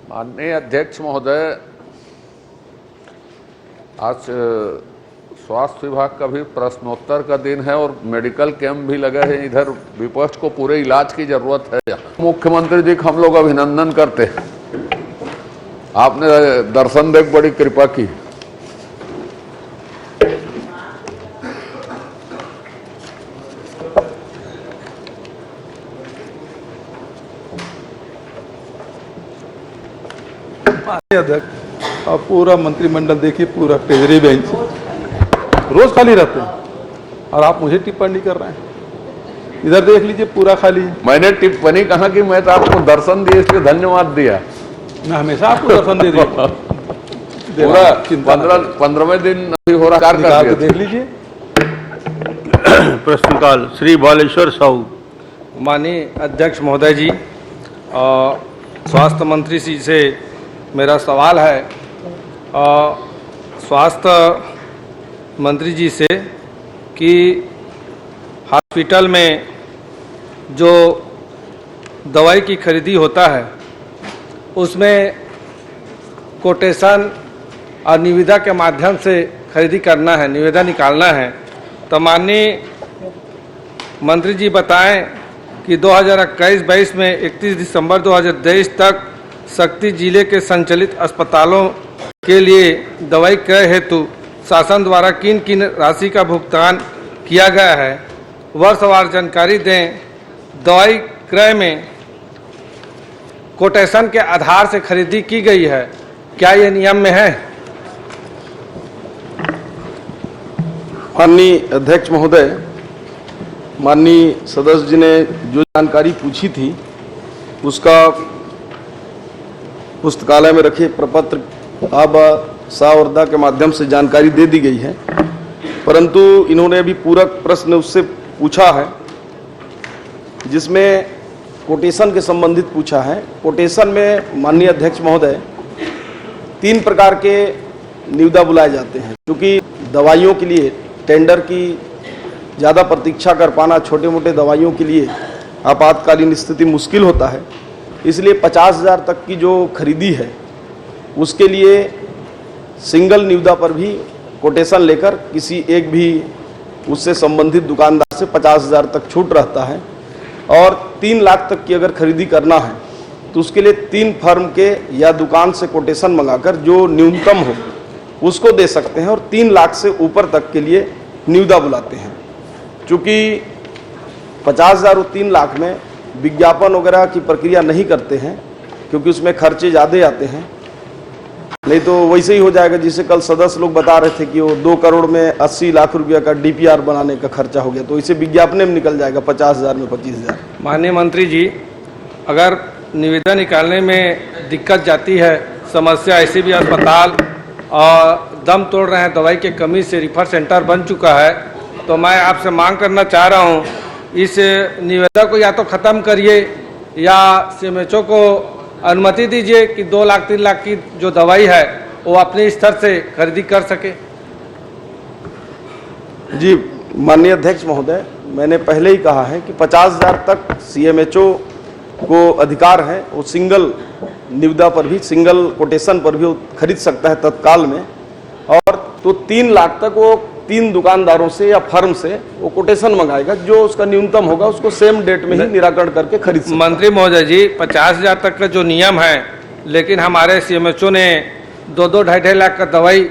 माननीय अध्यक्ष महोदय, आज स्वास्थ्य विभाग का भी प्रश्नोत्तर का दिन है और मेडिकल कैंप भी लगे हैं। इधर विपक्ष को पूरे इलाज की जरूरत है। मुख्यमंत्री जी का हम लोग अभिनंदन करते हैं, आपने दर्शन देख बड़ी कृपा की। अध्यक्ष, आप पूरा मंत्रिमंडल देखिए, पूरा ट्रेजरी बेंच रोज खाली रहते हैं और आप मुझे टिप्पणी कर रहे हैं। इधर देख लीजिए, पूरा खाली है। मैंने टिप्पणी कहा कि मैं तो आपको दर्शन दिए, इसलिए धन्यवाद दिया। मैं हमेशा आपको दर्शन दे दिया। पूरा 15वें दिन नहीं हो रहा, कर देख लीजिए। प्रश्नकाल श्री बालेश्वर साहू। माननीय अध्यक्ष महोदय जी, स्वास्थ्य मंत्री जी से मेरा सवाल है, स्वास्थ्य मंत्री जी से कि हॉस्पिटल में जो दवाई की खरीदी होता है उसमें कोटेशन और निविदा के माध्यम से खरीदी करना है, निविदा निकालना है। तो माननीय मंत्री जी बताएं कि 2021-22 में 31 दिसंबर 2023 तक शक्ति जिले के संचालित अस्पतालों के लिए दवाई क्रय हेतु शासन द्वारा किन किन राशि का भुगतान किया गया है, वर्षवार जानकारी दें। दवाई क्रय में कोटेशन के आधार से खरीदी की गई है, क्या ये नियम में है? माननीय अध्यक्ष महोदय, माननीय सदस्य जी ने जो जानकारी पूछी थी उसका पुस्तकालय में रखे प्रपत्र आबा सावरदा के माध्यम से जानकारी दे दी गई है, परंतु इन्होंने अभी पूरक प्रश्न उससे पूछा है जिसमें कोटेशन के संबंधित पूछा है। कोटेशन में माननीय अध्यक्ष महोदय 3 प्रकार के निविदा बुलाए जाते हैं, क्योंकि दवाइयों के लिए टेंडर की ज़्यादा प्रतीक्षा कर पाना छोटे मोटे दवाइयों के लिए आपातकालीन स्थिति मुश्किल होता है, इसलिए 50,000 तक की जो खरीदी है उसके लिए सिंगल निविदा पर भी कोटेशन लेकर किसी एक भी उससे संबंधित दुकानदार से 50,000 तक छूट रहता है। और 3 लाख तक की अगर खरीदी करना है तो उसके लिए 3 फर्म के या दुकान से कोटेशन मंगाकर जो न्यूनतम हो उसको दे सकते हैं, और 3 लाख से ऊपर तक के लिए निविदा बुलाते हैं। चूँकि 50,000 और 3 लाख में विज्ञापन वगैरह की प्रक्रिया नहीं करते हैं, क्योंकि उसमें खर्चे ज़्यादा आते हैं, नहीं तो वैसे ही हो जाएगा। जिसे कल सदस्य लोग बता रहे थे कि वो 2 करोड़ में 80 लाख रुपया का DPR बनाने का खर्चा हो गया, तो इसे विज्ञापन में निकल जाएगा 50,000 में 25,000। माननीय मंत्री जी, अगर निविदा निकालने में दिक्कत जाती है, समस्या ऐसे भी अस्पताल और दम तोड़ रहे हैं, दवाई के कमी से रिफर सेंटर बन चुका है, तो मैं आपसे मांग करना चाह रहा हूँ इस निविदा को या तो ख़त्म करिए या CMHO को अनुमति दीजिए कि 2 लाख 3 लाख की जो दवाई है वो अपने स्तर से खरीदी कर सके। जी माननीय अध्यक्ष महोदय, मैंने पहले ही कहा है कि 50,000 तक CMHO को अधिकार है, वो सिंगल निविदा पर भी, सिंगल कोटेशन पर भी वो खरीद सकता है तत्काल में। और तो 3 लाख तक वो 3 दुकानदारों से या फर्म से वो कोटेशन मंगाएगा, जो उसका न्यूनतम होगा उसको सेम डेट में ही निराकरण करके खरीद सकता है। मंत्री महोदय जी, 50,000 तक का जो नियम है, लेकिन हमारे CMHO ने 2-2 ढाई लाख का दवाई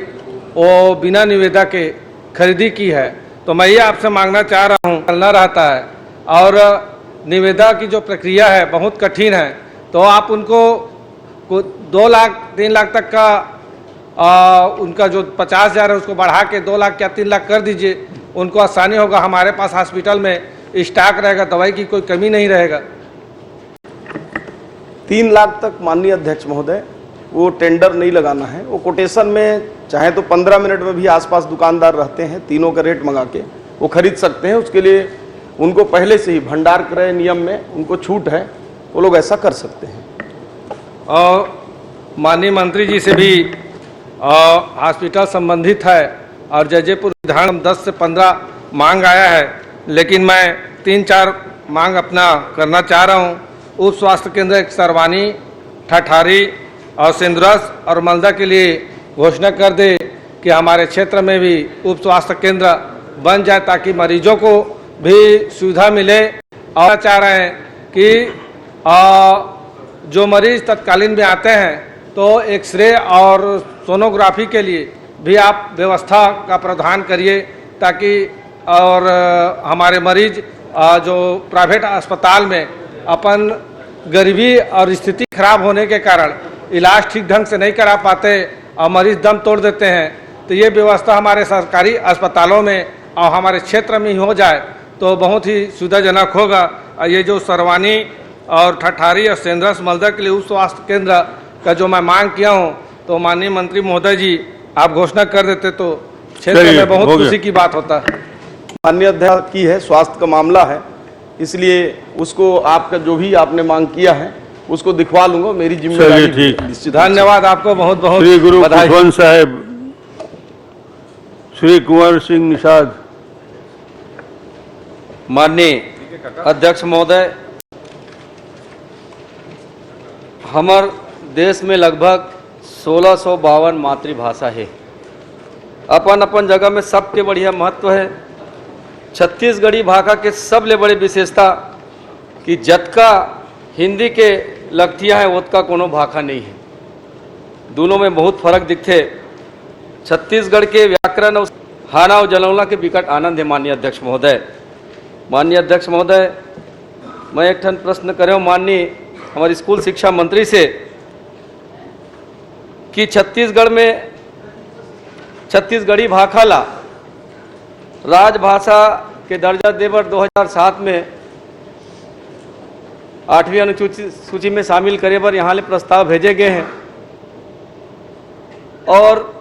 वो बिना निविदा के खरीदी की है। तो मैं ये आपसे मांगना चाह रहा हूँ, चलना रहता है और निविदा की जो प्रक्रिया है बहुत कठिन है, तो आप उनको 2 लाख 3 लाख तक का उनका जो 50,000 है उसको बढ़ा के 2 लाख या 3 लाख कर दीजिए, उनको आसानी होगा। हमारे पास हॉस्पिटल में स्टॉक रहेगा, दवाई की कोई कमी नहीं रहेगा। 3 लाख तक माननीय अध्यक्ष महोदय वो टेंडर नहीं लगाना है, वो कोटेशन में चाहे तो 15 मिनट में भी आसपास दुकानदार रहते हैं, तीनों का रेट मंगा के वो खरीद सकते हैं। उसके लिए उनको पहले से ही भंडार क्रय नियम में उनको छूट है, वो लोग ऐसा कर सकते हैं। और माननीय मंत्री जी से भी हॉस्पिटल संबंधित है और जजेपुर विधान 10 से 15 मांग आया है, लेकिन मैं 3-4 मांग अपना करना चाह रहा हूँ। उप स्वास्थ्य केंद्र एक सरवानी, ठठारी और सिंदरस और मलदा के लिए घोषणा कर दे कि हमारे क्षेत्र में भी उप स्वास्थ्य केंद्र बन जाए, ताकि मरीजों को भी सुविधा मिले। और चाह रहे हैं कि जो मरीज तत्कालीन में आते हैं तो एक्सरे और सोनोग्राफी के लिए भी आप व्यवस्था का प्रावधान करिए, ताकि और हमारे मरीज जो प्राइवेट अस्पताल में अपन गरीबी और स्थिति खराब होने के कारण इलाज ठीक ढंग से नहीं करा पाते और मरीज दम तोड़ देते हैं, तो ये व्यवस्था हमारे सरकारी अस्पतालों में और हमारे क्षेत्र में ही हो जाए तो बहुत ही सुविधाजनक होगा। और ये जो सरवानी और ठठारी और सेंद्रस मलदा के लिए उप स्वास्थ्य केंद्र का जो मैं मांग किया हूँ, तो माननीय मंत्री महोदय जी आप घोषणा कर देते तो क्षेत्र में बहुत खुशी की बात होता है। माननीय अध्यक्ष की है, स्वास्थ्य का मामला है, इसलिए उसको आपका जो भी आपने मांग किया है उसको दिखवा लूंगा। मेरी जिम्मेदारी ठीक। निश्चित। धन्यवाद आपको, बहुत बहुत श्री गुरु बधाई। खुशवंत साहेब, श्री कुंवर सिंह निषाद। माननीय अध्यक्ष महोदय, हमार देश में लगभग 1652 मातृभाषा है। अपन अपन जगह में सबके बढ़िया महत्व है। छत्तीसगढ़ी भाषा के सबले बड़ी विशेषता कि जतका हिंदी के लगतियाँ है उतका कोनो भाषा नहीं है, दोनों में बहुत फर्क दिखते। छत्तीसगढ़ के व्याकरण और हाना और जलौला के विकट आनंद है। माननीय अध्यक्ष महोदय, मैं एक ठन प्रश्न करे माननीय हमारे स्कूल शिक्षा मंत्री से कि छत्तीसगढ़ में छत्तीसगढ़ी भाषा ला राजभाषा के दर्जा देवर 2007 में 8वीं अनुसूची सूची में शामिल करे पर यहाँ ले प्रस्ताव भेजे गए हैं, और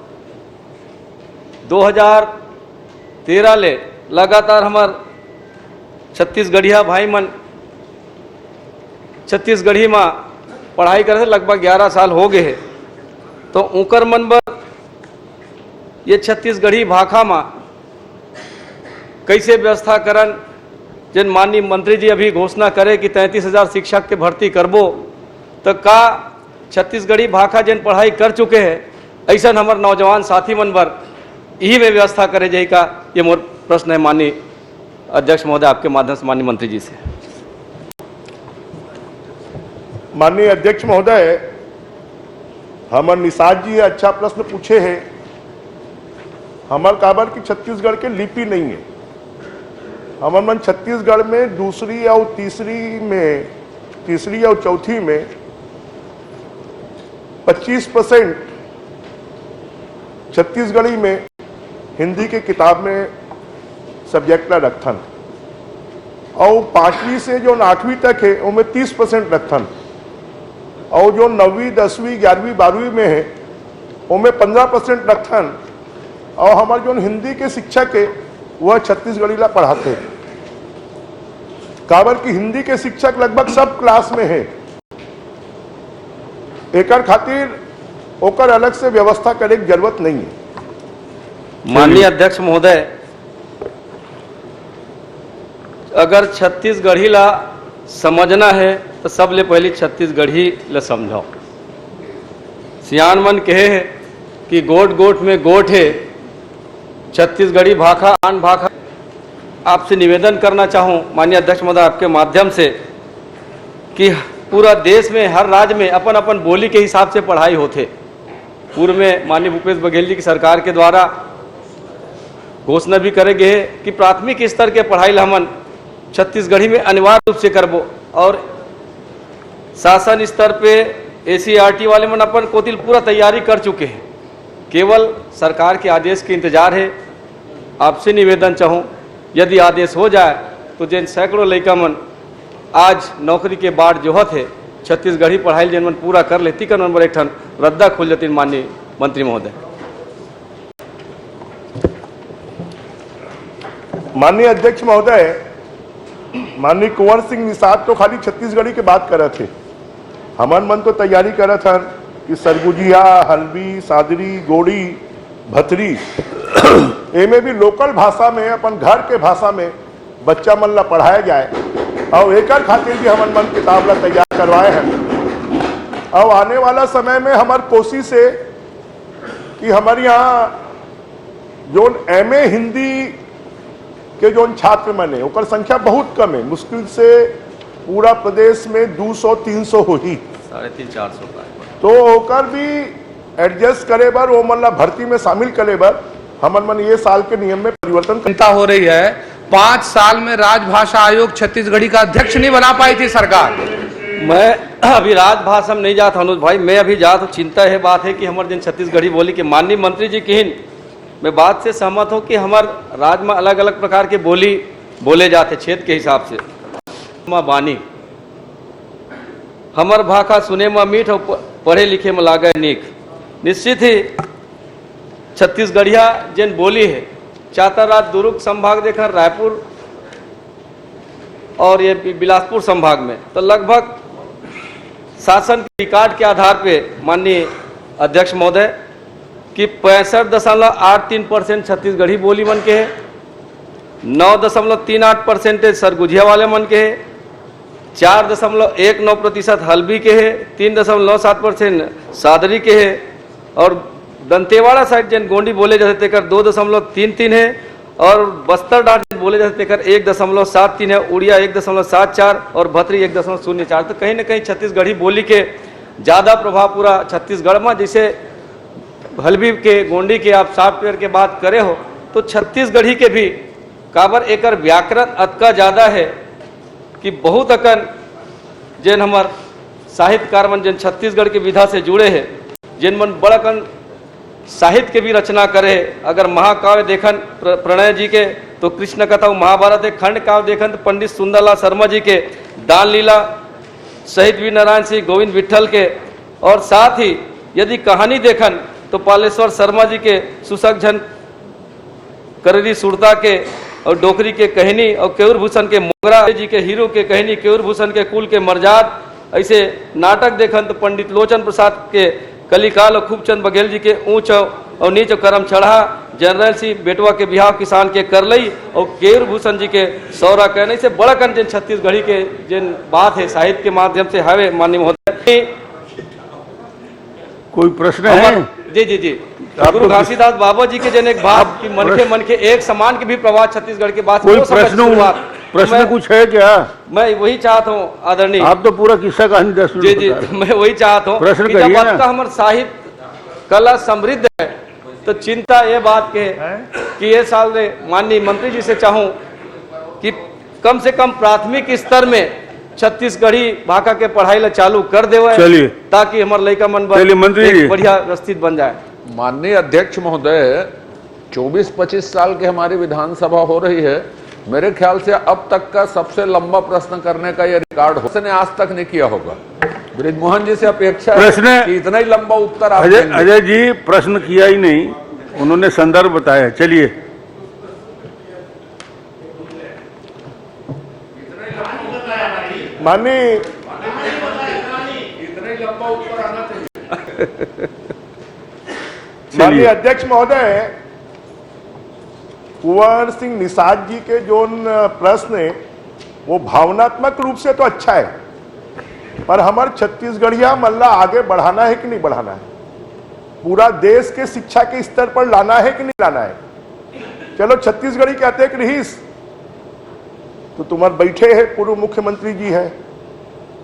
2013 ले लगातार हमार छत्तीसगढ़िया भाई मन छत्तीसगढ़ी में पढ़ाई करे थे, लगभग 11 साल हो गए हैं। तो उकर मन बर ये छत्तीसगढ़ी भाषा में कैसे व्यवस्था करन, जिन माननीय मंत्री जी अभी घोषणा करे कि 33,000 शिक्षक के भर्ती करबो, तो का छत्तीसगढ़ी भाषा जिन पढ़ाई कर चुके हैं ऐसा हमारे नौजवान साथी मन बर यही में व्यवस्था करे जाए का, ये मोर प्रश्न है माननीय अध्यक्ष महोदय आपके माध्यम से माननीय मंत्री जी से। माननीय अध्यक्ष महोदय, हमर निषाद जी अच्छा प्रश्न पूछे हैं। हमर काबर की छत्तीसगढ़ के लिपि नहीं है। हमर मन छत्तीसगढ़ में दूसरी और तीसरी और चौथी में 25% छत्तीसगढ़ी में हिंदी के किताब में सब्जेक्ट रखथन, और 5वीं से जो 8वीं तक है उनमें 30% रखथन, और जो 9वीं 10वीं 11वीं 12वीं में है उनमें 15% रखथन, और हमारे जो हिंदी के शिक्षक है वह छत्तीसगढ़ी ला पढ़ाते हैं। काबर की हिंदी के शिक्षक लगभग सब क्लास में है, एकर खातिर ओकर अलग से व्यवस्था करे की जरूरत नहीं है। माननीय अध्यक्ष महोदय, अगर छत्तीसगढ़ी ला समझना है तो सबले पहले छत्तीसगढ़ी ला समझाओ। सियान मन कहे है कि गोट गोट में गोट है, छत्तीसगढ़ी भाषा आन भाषा। आपसे निवेदन करना चाहूँ माननीय अध्यक्ष महोदय आपके माध्यम से कि पूरा देश में हर राज्य में अपन अपन बोली के हिसाब से पढ़ाई होते। पूर्व में माननीय भूपेश बघेल जी की सरकार के द्वारा घोषणा भी करे गए है कि प्राथमिक स्तर के पढ़ाई ला हमन छत्तीसगढ़ी में अनिवार्य रूप से करबो, और शासन स्तर पे ACRT वाले मन अपन कोतिल पूरा तैयारी कर चुके हैं। केवल सरकार के आदेश के इंतजार है। आपसे निवेदन चाहूँ यदि आदेश हो जाए तो जिन सैकड़ों लड़का मन आज नौकरी के बाद जोहत है छत्तीसगढ़ी पढ़ाई जिन मन पूरा कर लेती का नंबर एक ठन रद्दा खोल जाती। माननीय मंत्री महोदय, माननीय अध्यक्ष महोदय, माननीय कुंवर सिंह निषाद तो खाली छत्तीसगढ़ी के बात कर रहे थे। हमन मन तो तैयारी कर रहे थे कि सरगुजिया, हल्बी, सादरी, गोड़ी, भतरी एमे भी लोकल भाषा में अपन घर के भाषा में बच्चा मन ला पढ़ाया जाए और एकर खातिर भी हमन मन किताब ला तैयार करवाए हैं। और आने वाला समय में हमार कोशिश है कि हमारे यहाँ जो एमए हिंदी के जो छात्र मन है ओकर संख्या बहुत कम है, मुश्किल से पूरा प्रदेश में 200-300 हो ही 350-400 का। तो ओकर भी एडजस्ट करे बर वो मन ला भर्ती में शामिल करे बर हमन मन ये साल के नियम में परिवर्तन चिंता हो रही है। 5 साल में राजभाषा आयोग छत्तीसगढ़ी का अध्यक्ष नहीं बना पाई थी सरकार। मैं अभी राजभाषा में नहीं जाता अनुज भाई, मैं अभी जाता। चिंता है बात है कि हमारे दिन छत्तीसगढ़ी बोली के माननीय मंत्री जी की मैं बात से सहमत हूँ कि हमारे राज्य में अलग अलग प्रकार के बोली बोले जाते क्षेत्र के हिसाब से। बानी हमर भाषा सुने में मीठ और पढ़े लिखे में लागे निक। निश्चित ही छत्तीसगढ़िया जिन बोली है चातराज दुर्ग संभाग देखा, रायपुर और ये बिलासपुर संभाग में तो लगभग शासन के रिकॉर्ड के आधार पे माननीय अध्यक्ष महोदय कि 65.83% छत्तीसगढ़ी बोली मन के है, 9.38% सरगुजिया वाले मन के है, 4.19% हल्बी के है, 3.97% सादरी के है और दंतेवाड़ा साइड जन गोंडी बोले जाते तेकर 2.33 है और बस्तर डाट बोले जाते तेकर 1.73 है, उड़िया 1.74 और भतरी 1.04। तो कहीं ना कहीं छत्तीसगढ़ी बोली के ज़्यादा प्रभाव पूरा छत्तीसगढ़ में। जैसे हल्बी के गोंडी के आप सॉफ्टवेयर के बात करे हो तो छत्तीसगढ़ी के भी काबर एकर व्याकरण अतका ज़्यादा है कि बहुत अकन जिन हमार साहित्यकार मन जिन छत्तीसगढ़ के विधा से जुड़े हैं, जिन मन बड़कन साहित्य के भी रचना करे। अगर महाकाव्य देखन प्रणय जी के तो कृष्ण कथा महाभारत है, खंड काव्य देखन तो पंडित सुंदरलाल शर्मा जी के दान लीला, शहीद वीर नारायण सिंह गोविंद विट्ठल के, और साथ ही यदि कहानी देखन तो पालेश्वर शर्मा जी के सुसगझन कररी सुरता के और डोकरी के कहनी और केयूर भूषण के मोगरा जी के हीरो के कहनी, केयूर भूषण के कुल के मर्जाद। ऐसे नाटक देखन तो पंडित लोचन प्रसाद के कलिकाल और खूबचंद बघेल जी के ऊंच और नीच करम चढ़ा, जनरल सिंह बेटवा के बिहाव किसान के करलई और केयूर भूषण जी के सौरा कहने से बड़ा कन जिन छत्तीसगढ़ी के जिन बात है साहित्य के माध्यम से हवे माननीय महोदय। कोई प्रश्न है? जी जी जी, गुरु घासीदास बाबा जी के जन एक बात कि मन के एक समान के भी प्रवाह छत्तीसगढ़ के बात। कोई प्रश्न कुछ है क्या? मैं वही चाहता हूँ आदरणीय, आप तो पूरा किस्सा कहानी 10 मिनट। जी जी, मैं वही चाहता हूँ प्रश्न कि करिए जब ना। आपका हमारा साहित्य कला समृद्ध है तो चिंता ये बात के कि ये साल में माननीय मंत्री जी से चाहूँ कि कम से कम प्राथमिक स्तर में छत्तीसगढ़ी भाषा के पढ़ाई ला चालू कर देवे, चलिए ताकि हमारे लड़का मन मंत्री जी बढ़िया व्यवस्थित बन जाए। माननीय अध्यक्ष महोदय, 24-25 साल की हमारी विधानसभा हो रही है, मेरे ख्याल से अब तक का सबसे लंबा प्रश्न करने का यह रिकॉर्ड हो, उसने आज तक नहीं किया होगा। ब्रिजमोहन जी से अपेक्षा है कि इतना ही लंबा उत्तर आप देंगे। अजय जी प्रश्न किया ही नहीं, उन्होंने संदर्भ बताया। चलिए माननीय माननीय अध्यक्ष महोदय, कुंवर सिंह निषाद जी के जो प्रश्न है वो भावनात्मक रूप से तो अच्छा है, पर हमारे छत्तीसगढ़िया मल्ला आगे बढ़ाना है कि नहीं बढ़ाना है, पूरा देश के शिक्षा के स्तर पर लाना है कि नहीं लाना है। चलो छत्तीसगढ़ी कहते हैं कि रहीस तो तुम्हारे बैठे हैं पूर्व मुख्यमंत्री जी है,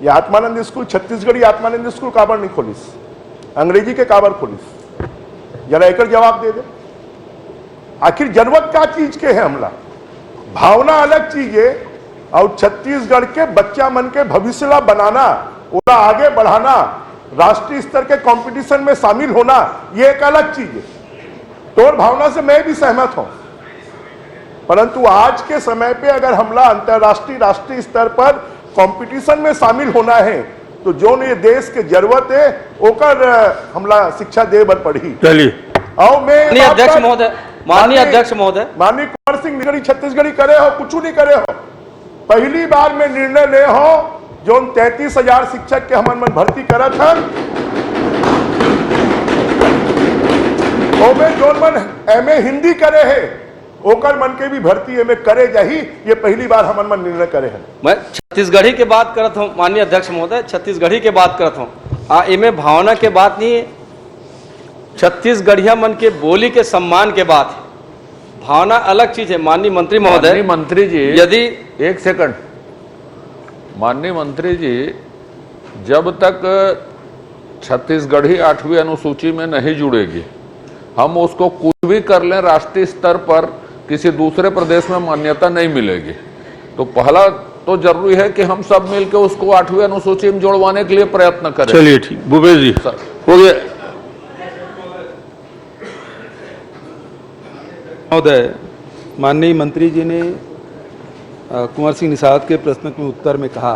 ये आत्मानंद स्कूल छत्तीसगढ़ी आत्मानंद स्कूल काबर नहीं खोलिस, अंग्रेजी के काबर खोलिस, जरा एक जवाब दे दे। आखिर जरूरत क्या चीज के है हमला? भावना अलग चीज है और छत्तीसगढ़ के बच्चा मन के भविष्य ला बनाना, उन्हें आगे बढ़ाना, राष्ट्रीय स्तर के कंपटीशन में शामिल होना, ये एक अलग चीज है। तो भावना से मैं भी सहमत हूं, परंतु आज के समय पे अगर हमला अंतरराष्ट्रीय राष्ट्रीय स्तर पर कंपटीशन में शामिल होना है तो जो ने देश के जरूरत है ओकर हमला शिक्षा दे बर पड़ी। चलिए और मैं अध्यक्ष महोदय, माननीय अध्यक्ष महोदय, माननीय कुंवर सिंह निगड़ी छत्तीसगढ़ी करे हो, कुछ नहीं करे हो, पहली बार में निर्णय ले हो जो 33,000 शिक्षक के हमन मन भर्ती करत हन, जो मन एमए हिंदी करे है ओकर मन के भी भर्ती में करे जाही, ये पहली बार हमन मन निर्णय करे हैं। मैं छत्तीसगढ़ी के बात करत हूँ माननीय अध्यक्ष महोदय, छत्तीसगढ़ी के बात करत हूँ। इनमें भावना के बात नहीं है, छत्तीसगढ़िया मन के बोली के सम्मान के बात है। भावना अलग चीज है। माननीय मंत्री महोदय, माननीय मंत्री जी, यदि एक सेकंड, माननीय मंत्री जी, जब तक छत्तीसगढ़ी 8वीं अनुसूची में नहीं जुड़ेगी, हम उसको कुछ भी कर लें, राष्ट्रीय स्तर पर किसी दूसरे प्रदेश में मान्यता नहीं मिलेगी। तो पहला तो जरूरी है कि हम सब मिलकर उसको 8वीं अनुसूची में जोड़वाने के लिए प्रयत्न करें। चलिए ठीक, भूपेश जी हो गया। महोदय, माननीय मंत्री जी ने कुंवर सिंह निषाद के प्रश्न के उत्तर में कहा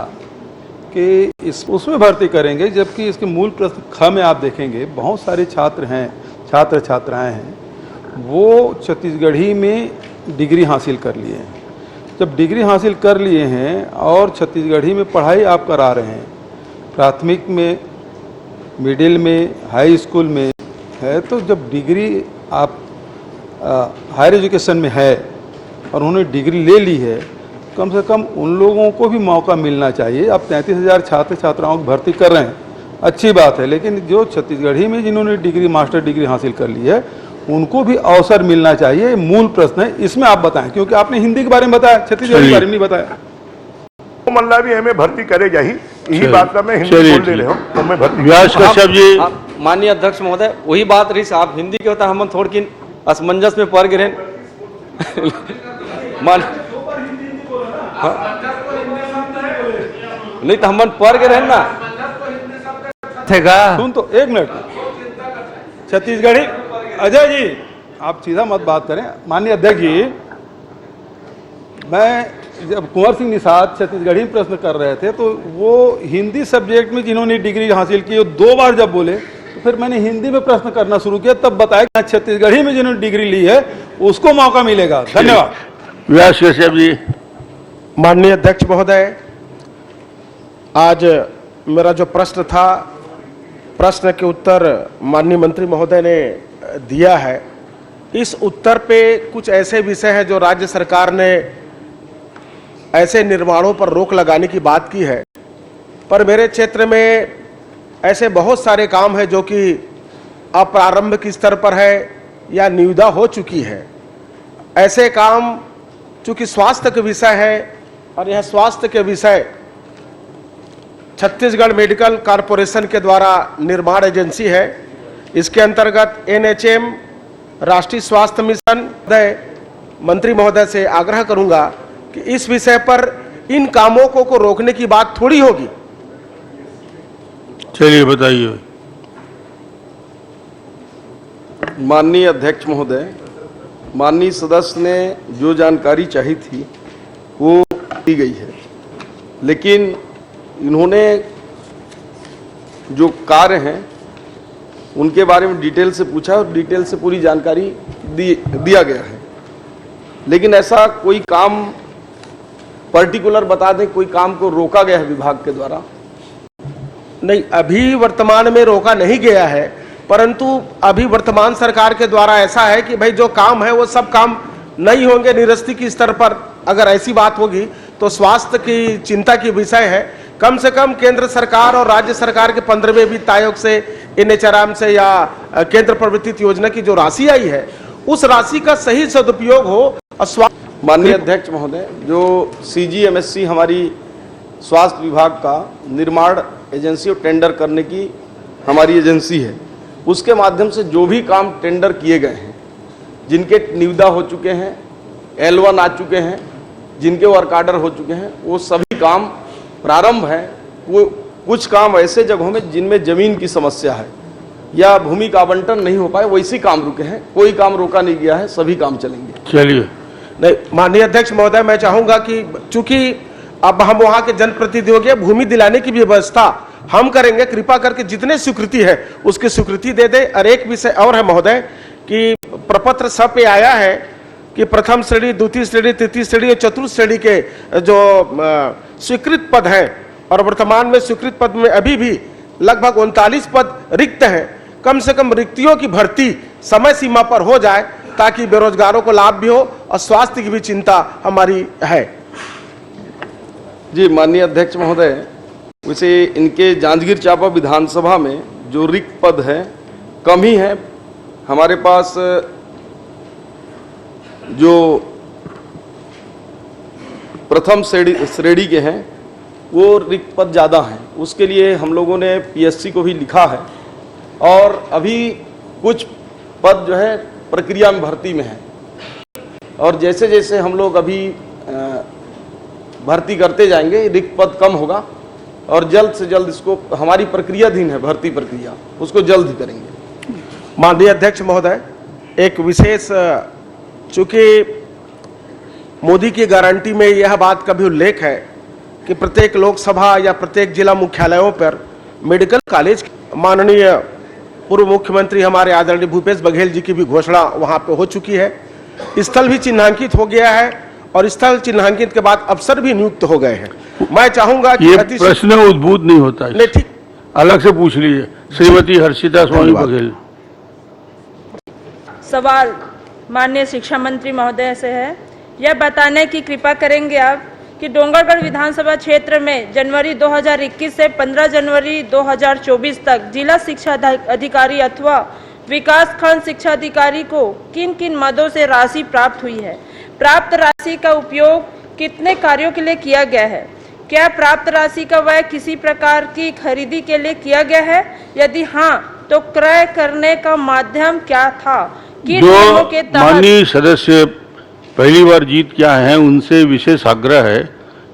कि उसमें भर्ती करेंगे, जबकि इसके मूल प्रश्न ख में आप देखेंगे बहुत सारे छात्र हैं, छात्र छात्राएं हैं, वो छत्तीसगढ़ी में डिग्री हासिल कर लिए हैं। जब डिग्री हासिल कर लिए हैं और छत्तीसगढ़ी में पढ़ाई आप करा रहे हैं, प्राथमिक में, मिडिल में, हाई स्कूल में है, तो जब डिग्री आप हायर एजुकेशन में है और उन्होंने डिग्री ले ली है, कम से कम उन लोगों को भी मौका मिलना चाहिए। आप 33,000 छात्र छात्राओं की भर्ती कर रहे हैं, अच्छी बात है, लेकिन जो छत्तीसगढ़ी में जिन्होंने डिग्री, मास्टर डिग्री हासिल कर ली है, उनको भी अवसर मिलना चाहिए। मूल प्रश्न है, इसमें आप बताएं, क्योंकि आपने हिंदी के बारे में बताया, छत्तीसगढ़ी के बारे में नहीं बताया। मल्ला भी हमें भर्ती करे जाही, यही बात मैं हिंदी बोल ले रहे हूँ, हमें भर्ती। व्यास कश्यप जी, माननीय अध्यक्ष महोदय, वही बात रही साहब, हिंदी के होता हम थोड़ की असमंजस में पड़ गए। नहीं तो हम पढ़ के रहे ना सुन तो एक मिनट, छत्तीसगढ़ी अजय जी आप सीधा मत बात करें। माननीय अध्यक्ष जी, मैं जब कुंवर सिंह निषाद छत्तीसगढ़ी में प्रश्न कर रहे थे तो वो हिंदी सब्जेक्ट में जिन्होंने डिग्री हासिल की, वो 2 बार जब बोले तो फिर मैंने हिंदी में प्रश्न करना शुरू किया, तब बताया कि छत्तीसगढ़ी में जिन्होंने डिग्री ली है उसको मौका मिलेगा। धन्यवाद। व्यास कश्यप जी। माननीय अध्यक्ष महोदय, आज मेरा जो प्रश्न था, प्रश्न के उत्तर माननीय मंत्री महोदय ने दिया है। इस उत्तर पे कुछ ऐसे विषय हैं जो राज्य सरकार ने ऐसे निर्माणों पर रोक लगाने की बात की है, पर मेरे क्षेत्र में ऐसे बहुत सारे काम हैं जो कि अप्रारंभ के स्तर पर है या निविदा हो चुकी है। ऐसे काम चूंकि स्वास्थ्य के विषय है और यह स्वास्थ्य के विषय छत्तीसगढ़ मेडिकल कॉरपोरेशन के द्वारा निर्माण एजेंसी है, इसके अंतर्गत NHM राष्ट्रीय स्वास्थ्य मिशन, मंत्री महोदय से आग्रह करूंगा कि इस विषय पर इन कामों को रोकने की बात थोड़ी होगी। चलिए बताइए। माननीय अध्यक्ष महोदय, माननीय सदस्य ने जो जानकारी चाहिए थी वो दी गई है, लेकिन इन्होंने जो कार्य हैं उनके बारे में डिटेल से पूछा और डिटेल से पूरी जानकारी दिया गया है, लेकिन ऐसा कोई काम पर्टिकुलर बता दें, कोई काम को रोका गया है विभाग के द्वारा? नहीं, अभी वर्तमान में रोका नहीं गया है, परंतु अभी वर्तमान सरकार के द्वारा ऐसा है कि भाई जो काम है वो सब काम नहीं होंगे निरस्ती के स्तर पर। अगर ऐसी बात होगी तो स्वास्थ्य की चिंता की विषय है। कम से कम केंद्र सरकार और राज्य सरकार के 15वें वित्त आयोग से, NHRM से या केंद्र प्रवर्तित योजना की जो राशि आई है उस राशि का सही सदुपयोग हो। माननीय अध्यक्ष महोदय, जो CGMSC हमारी स्वास्थ्य विभाग का निर्माण एजेंसी और टेंडर करने की हमारी एजेंसी है, उसके माध्यम से जो भी काम टेंडर किए गए हैं, जिनके निविदा हो चुके हैं, L1 आ चुके हैं, जिनके वर्क आर्डर हो चुके हैं, वो सभी काम प्रारंभ है। वो कुछ काम ऐसे जगहों में जिनमें जमीन की समस्या है या भूमि का आवंटन नहीं हो पाए, वैसे काम रुके हैं, कोई काम रोका नहीं गया है, सभी काम चलेंगे। चलिए। नहीं, माननीय अध्यक्ष महोदय, मैं चाहूंगा कि चूंकि अब हम वहां के जनप्रतिनिधि हो गए, भूमि दिलाने की व्यवस्था हम करेंगे, कृपा करके जितने स्वीकृति है उसकी स्वीकृति दे दे। और एक विषय और है महोदय कि प्रपत्र सब पे आया है कि प्रथम श्रेणी, द्वितीय श्रेणी, तृतीय श्रेणी और चतुर्थ श्रेणी के जो स्वीकृत पद हैं, और वर्तमान में स्वीकृत पद में अभी भी लगभग 39 पद रिक्त हैं। कम से कम रिक्तियों की भर्ती समय सीमा पर हो जाए ताकि बेरोजगारों को लाभ भी हो और स्वास्थ्य की भी चिंता हमारी है। जी माननीय अध्यक्ष महोदय, वैसे इनके जांजगीर चांपा विधानसभा में जो रिक्त पद है कम ही है। हमारे पास जो प्रथम श्रेणी के हैं वो रिक्त पद ज़्यादा हैं। उसके लिए हम लोगों ने पीएससी को भी लिखा है और अभी कुछ पद जो है प्रक्रिया में भर्ती में है और जैसे जैसे हम लोग अभी भर्ती करते जाएंगे रिक्त पद कम होगा और जल्द से जल्द इसको, हमारी प्रक्रियाधीन है भर्ती प्रक्रिया, उसको जल्द ही करेंगे। माननीय अध्यक्ष महोदय, एक विशेष, चूंकि मोदी की गारंटी में यह बात का भी उल्लेख है कि प्रत्येक लोकसभा या प्रत्येक जिला मुख्यालयों पर मेडिकल कॉलेज, माननीय पूर्व मुख्यमंत्री हमारे आदरणीय भूपेश बघेल जी की भी घोषणा वहां पे हो चुकी है। स्थल भी चिन्हांकित हो गया है और स्थल चिन्हांकित के बाद अफसर भी नियुक्त हो गए हैं। मैं चाहूंगा कि ये प्रश्न उद्भूत नहीं होता है, ठीक, अलग से पूछ लीजिए। श्रीमती हर्षिता स्वामी बघेल। सवाल माननीय शिक्षा मंत्री महोदय से है, यह बताने की कृपा करेंगे आप कि डोंगरगढ़ विधानसभा क्षेत्र में जनवरी 2021 से 15 जनवरी 2024 तक जिला शिक्षा अधिकारी अथवा विकास खंड शिक्षा अधिकारी को किन किन मदों से राशि प्राप्त हुई है? प्राप्त राशि का उपयोग कितने कार्यों के लिए किया गया है? क्या प्राप्त राशि का व्यय किसी प्रकार की खरीदी के लिए किया गया है? यदि हाँ, तो क्रय करने का माध्यम क्या था? किन नियमों के तहत? माननीय सदस्य पहली बार जीत के आए हैं, उनसे विशेष आग्रह है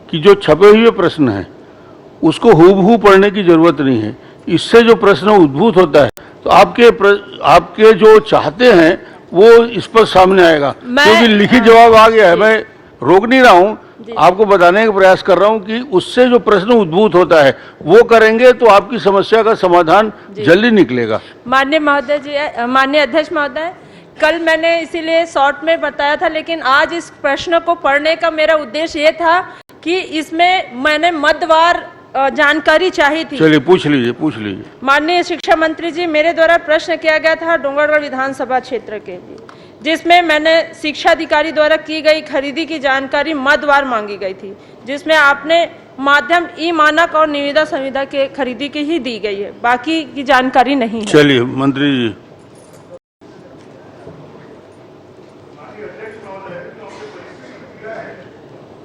कि जो छपे हुए प्रश्न हैं उसको हूबहू पढ़ने की जरूरत नहीं है। इससे जो प्रश्न उद्भूत होता है तो आपके जो चाहते हैं वो इस पर सामने आएगा, क्योंकि लिखित जवाब आ गया है। मैं रोक नहीं रहा हूँ, आपको बताने का प्रयास कर रहा हूँ कि उससे जो प्रश्न उद्भूत होता है वो करेंगे तो आपकी समस्या का समाधान जल्दी निकलेगा। माननीय महोदय जी, माननीय अध्यक्ष महोदय, कल मैंने इसीलिए शॉर्ट में बताया था, लेकिन आज इस प्रश्न को पढ़ने का मेरा उद्देश्य ये था कि इसमें मैंने मदवार जानकारी चाहिए थी। चलिए पूछ लीजिए। माननीय शिक्षा मंत्री जी, मेरे द्वारा प्रश्न किया गया था डोंगरगढ़ विधानसभा क्षेत्र के लिए, जिसमें मैंने शिक्षा अधिकारी द्वारा की गई खरीदी की जानकारी मदवार मांगी गई थी, जिसमें आपने माध्यम ई मानक और निविदा संविदा के खरीदी की ही दी गई है, बाकी की जानकारी नहीं है। चलिए मंत्री जी।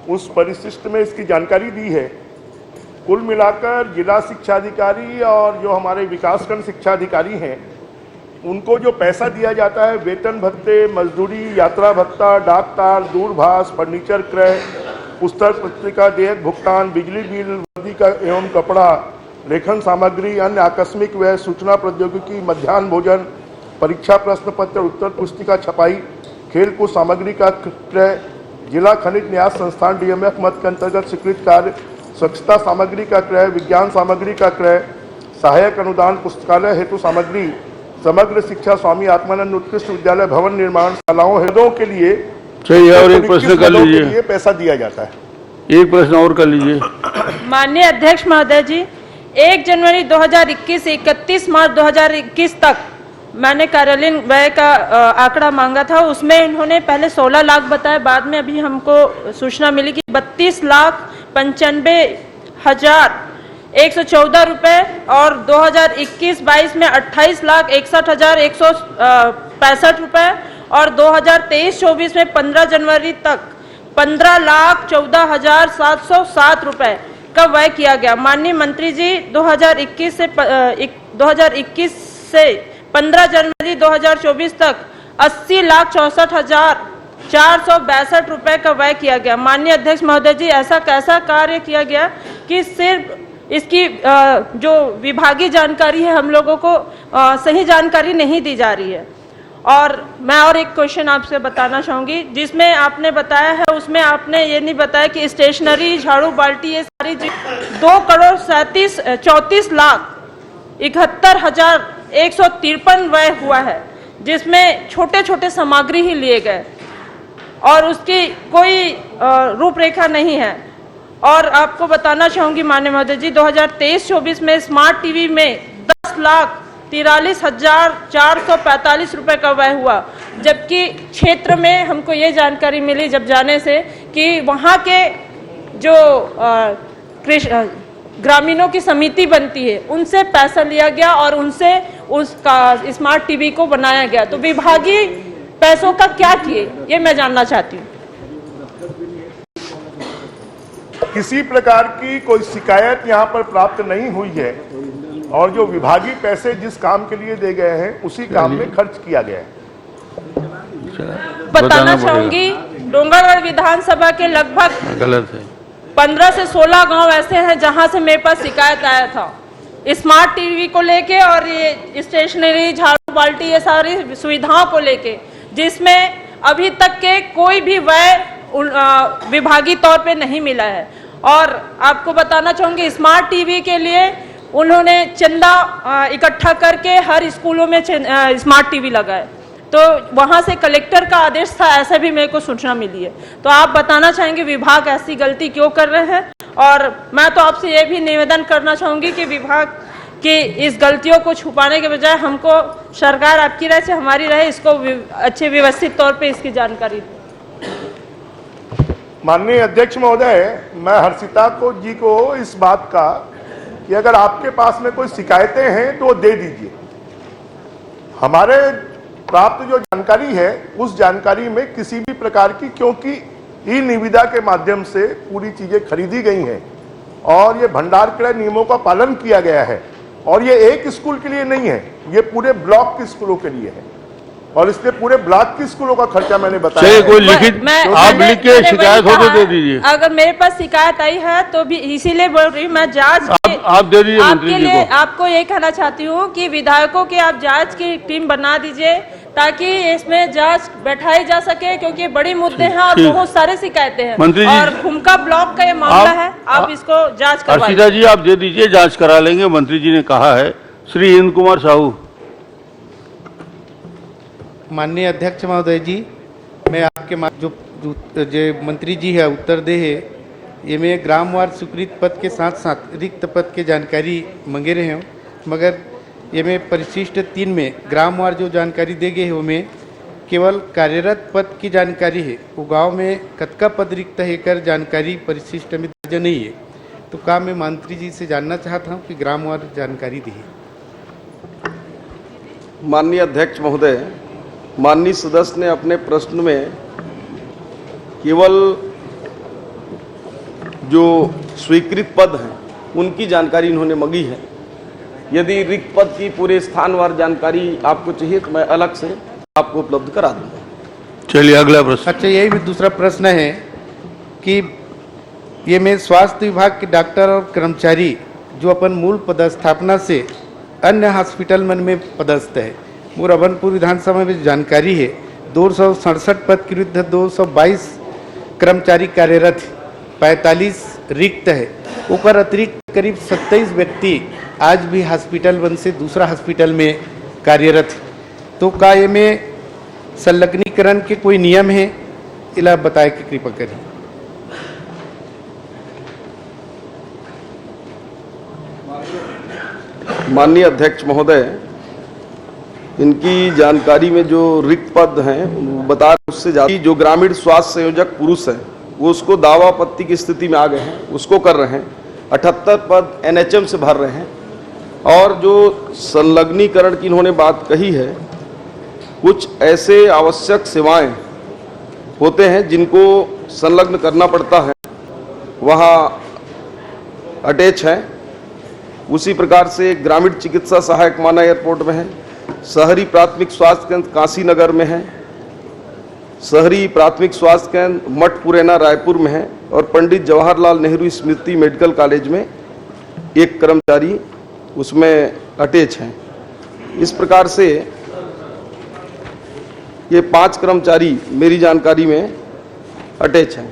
उस परिशिष्ट में इसकी जानकारी दी है। कुल मिलाकर जिला शिक्षा अधिकारी और जो हमारे विकासखंड शिक्षा अधिकारी हैं उनको जो पैसा दिया जाता है, वेतन भत्ते, मजदूरी, यात्रा भत्ता, डाक तार, दूरभाष, फर्नीचर क्रय, पुस्तक पत्रिका देयक भुगतान, बिजली बिल, वर्दी का एवं कपड़ा, लेखन सामग्री, अन्य आकस्मिक व्यय, सूचना प्रौद्योगिकी, मध्याह्न भोजन, परीक्षा प्रश्न पत्र, उत्तर पुस्तिका छपाई, खेलकूद सामग्री का क्रय, जिला खनिज न्यास संस्थान डीएमएफ मद के अंतर्गत स्वीकृत कार्य, स्वच्छता सामग्री का क्रय, विज्ञान सामग्री का क्रय, सहायक अनुदान, पुस्तकालय हेतु सामग्री, समग्र शिक्षा स्वामी आत्मानंद उत्कृष्ट विद्यालय भवन निर्माण, शालाओं हेतुओं के लिए चाहिए। और एक प्रश्न कर लीजिए। पैसा दिया जाता है। एक प्रश्न और कर लीजिए। माननीय अध्यक्ष महोदय जी, 1 जनवरी 2021 से 31 मार्च 2021 तक मैंने कार्यालयीन व्यय का आंकड़ा मांगा था। उसमें इन्होंने पहले 16 लाख बताया, बाद में अभी हमको सूचना मिली कि 32,95,114 रुपए और 2021-22 में 28,61,165 रुपए और 2023-24 में 15 जनवरी तक 15,14,707 रुपए का व्यय किया गया। माननीय मंत्री जी, 2021 से 15 जनवरी 2024 तक 80,64,462 रुपए का व्यय किया गया। माननीय अध्यक्ष महोदय जी, ऐसा कैसा कार्य किया गया कि सिर्फ इसकी जो विभागीय जानकारी है हम लोगों को सही जानकारी नहीं दी जा रही है। और मैं और एक क्वेश्चन आपसे बताना चाहूँगी, जिसमें आपने बताया है उसमें आपने ये नहीं बताया कि स्टेशनरी, झाड़ू, बाल्टी, ये सारी 2,34,71,153 व्यय हुआ है, जिसमें छोटे छोटे सामग्री ही लिए गए और उसकी कोई रूपरेखा नहीं है। और आपको बताना चाहूँगी माननीय महोदय जी, 2023-24 में स्मार्ट टीवी में 10,43,445 रुपए का व्यय हुआ। जबकि क्षेत्र में हमको ये जानकारी मिली जब जाने से कि वहाँ के जो ग्रामीणों की समिति बनती है उनसे पैसा लिया गया और उनसे उसका स्मार्ट टीवी को बनाया गया। तो विभागीय पैसों का क्या किए, ये मैं जानना चाहती हूँ। किसी प्रकार की कोई शिकायत यहाँ पर प्राप्त नहीं हुई है और जो विभागीय पैसे जिस काम के लिए दे गए हैं उसी काम में खर्च किया गया है। बताना चाहूंगी डोंगरगढ़ विधानसभा के लगभग गलत है 15 से 16 गांव ऐसे हैं जहां से मेरे पास शिकायत आया था स्मार्ट टीवी को लेके और ये स्टेशनरी, झाड़ू बाल्टी, ये सारी सुविधाओं को लेके, जिसमें अभी तक के कोई भी व्यय विभागीय तौर पे नहीं मिला है। और आपको बताना चाहूंगी स्मार्ट टीवी के लिए उन्होंने चंदा इकट्ठा करके हर स्कूलों में स्मार्ट टीवी लगाए, तो वहां से कलेक्टर का आदेश था, ऐसा भी मेरे को सूचना मिली है। तो आप बताना चाहेंगे विभाग ऐसी गलती क्यों कर रहे हैं? और मैं तो आपसे ये भी निवेदन करना चाहूंगी कि विभाग की इस गलतियों को छुपाने के बजाय हमको सरकार आपकी रहे से हमारी रहे, इसको अच्छे व्यवस्थित तौर पे इसकी जानकारी दें। माननीय अध्यक्ष महोदय, मैं हर्षिता जी को इस बात का कि अगर आपके पास में कोई शिकायतें हैं तो दे दीजिए। हमारे प्राप्त जो जानकारी है उस जानकारी में किसी भी प्रकार की, क्योंकि ई निविदा के माध्यम से पूरी चीजें खरीदी गई हैं और ये भंडार क्रय नियमों का पालन किया गया है और ये एक स्कूल के लिए नहीं है, ये पूरे ब्लॉक के स्कूलों के लिए है और इसलिए पूरे ब्लॉक की स्कूलों का खर्चा मैंने बताया है। कोई लिखित आप लिख के शिकायत हो तो दे दीजिए। अगर मेरे पास शिकायत आई है तो भी इसीलिए बोल रही हूँ मैं जांच आप दे दीजिए मंत्री आपके जी लिए। को। आपको ये कहना चाहती हूँ कि विधायकों की आप जांच की टीम बना दीजिए ताकि इसमें जांच बैठाई जा सके, क्योंकि बड़ी मुद्दे हैं और बहुत सारे शिकायतें हैं। मंत्री जी, और भूमका ब्लॉक का ये मामला है, आप इसको जांच करवाइए। हर्षिता जी आप दे दीजिए, जांच करा लेंगे, मंत्री जी ने कहा है। श्री इंद्र कुमार साहू। माननीय अध्यक्ष महोदय जी, मैं आपके जो मंत्री जी है उत्तर दे है ये में ग्रामवार स्वीकृत पद के साथ साथ रिक्त पद के जानकारी मांगे रहे हूँ, मगर ये में परिशिष्ट 3 में ग्रामवार जो जानकारी दे गए है वो में केवल कार्यरत पद की जानकारी है। वो गांव में कतका पद रिक्त है कर जानकारी परिशिष्ट में दर्ज नहीं है। तो क्या मैं मंत्री जी से जानना चाहता हूँ कि ग्रामवार जानकारी दी। माननीय अध्यक्ष महोदय, माननीय सदस्य ने अपने प्रश्न में केवल जो स्वीकृत पद हैं उनकी जानकारी इन्होंने मांगी है। यदि रिक्त पद की पूरे स्थानवार जानकारी आपको चाहिए तो मैं अलग से आपको उपलब्ध करा दूंगा। चलिए अगला प्रश्न। अच्छा, यही भी दूसरा प्रश्न है कि ये में स्वास्थ्य विभाग के डॉक्टर और कर्मचारी जो अपन मूल पदस्थापना से अन्य हॉस्पिटल में पदस्थ है, वो रबनपुर विधानसभा में जानकारी है 267 पद के विरुद्ध 222 कर्मचारी कार्यरत, 45 रिक्त है। ऊपर अतिरिक्त करीब 27 व्यक्ति आज भी हॉस्पिटल वन से दूसरा हॉस्पिटल में कार्यरत है। तो क्या ये में संलग्नीकरण के कोई नियम है? इला बताए कि कृपा करें। माननीय अध्यक्ष महोदय, इनकी जानकारी में जो रिक्त पद हैं बता उससे ज्यादा जो ग्रामीण स्वास्थ्य संयोजक पुरुष है वो उसको दावा आपत्ति की स्थिति में आ गए हैं, उसको कर रहे हैं। 78 पद NHM से भर रहे हैं और जो संलग्नीकरण की इन्होंने बात कही है, कुछ ऐसे आवश्यक सेवाएं होते हैं जिनको संलग्न करना पड़ता है, वहाँ अटैच है। उसी प्रकार से ग्रामीण चिकित्सा सहायक माना एयरपोर्ट में है, शहरी प्राथमिक स्वास्थ्य केंद्र काशी नगर में है, शहरी प्राथमिक स्वास्थ्य केंद्र मठपुरैना रायपुर में है और पंडित जवाहरलाल नेहरू स्मृति मेडिकल कॉलेज में एक कर्मचारी उसमें अटैच हैं। इस प्रकार से ये 5 कर्मचारी मेरी जानकारी में अटैच हैं।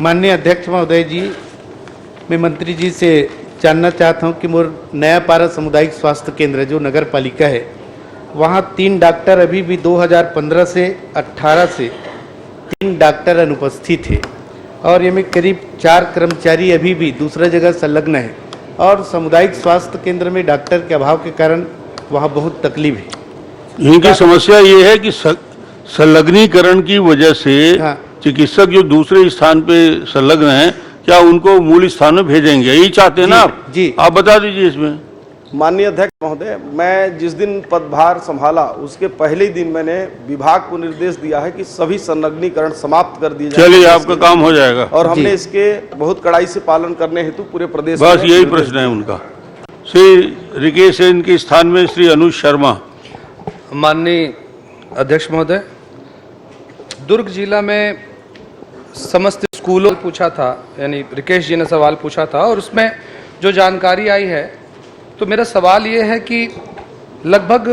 माननीय अध्यक्ष महोदय जी, मैं मंत्री जी से जानना चाहता हूं कि मोर नया पारा सामुदायिक स्वास्थ्य केंद्र जो नगर पालिका है, वहां 3 डॉक्टर अभी भी 2015 से 18 से 3 डॉक्टर अनुपस्थित है और ये में करीब 4 कर्मचारी अभी भी दूसरा जगह संलग्न है और सामुदायिक स्वास्थ्य केंद्र में डॉक्टर के अभाव के कारण वहाँ बहुत तकलीफ है। इनकी समस्या ये है कि संलग्नीकरण की वजह से हाँ। चिकित्सक जो दूसरे स्थान पे संलग्न हैं, क्या उनको मूल स्थान में भेजेंगे? यही चाहते हैं ना आप? जी। आप बता दीजिए इसमें। माननीय अध्यक्ष महोदय, मैं जिस दिन पदभार संभाला उसके पहले ही दिन मैंने विभाग को निर्देश दिया है कि सभी संलग्नीकरण समाप्त कर दिए जाए। चलिए, आपका काम हो जाएगा। और हमने इसके बहुत कड़ाई से पालन करने हेतु पूरे प्रदेश बस में यही निर्देश प्रश्न है उनका। श्री रिकेश सेन के स्थान में श्री अनुज शर्मा। माननीय अध्यक्ष महोदय, दुर्ग जिला में समस्त स्कूलों पूछा था, यानी रिकेश जी ने सवाल पूछा था, और उसमें जो जानकारी आई है, तो मेरा सवाल ये है कि लगभग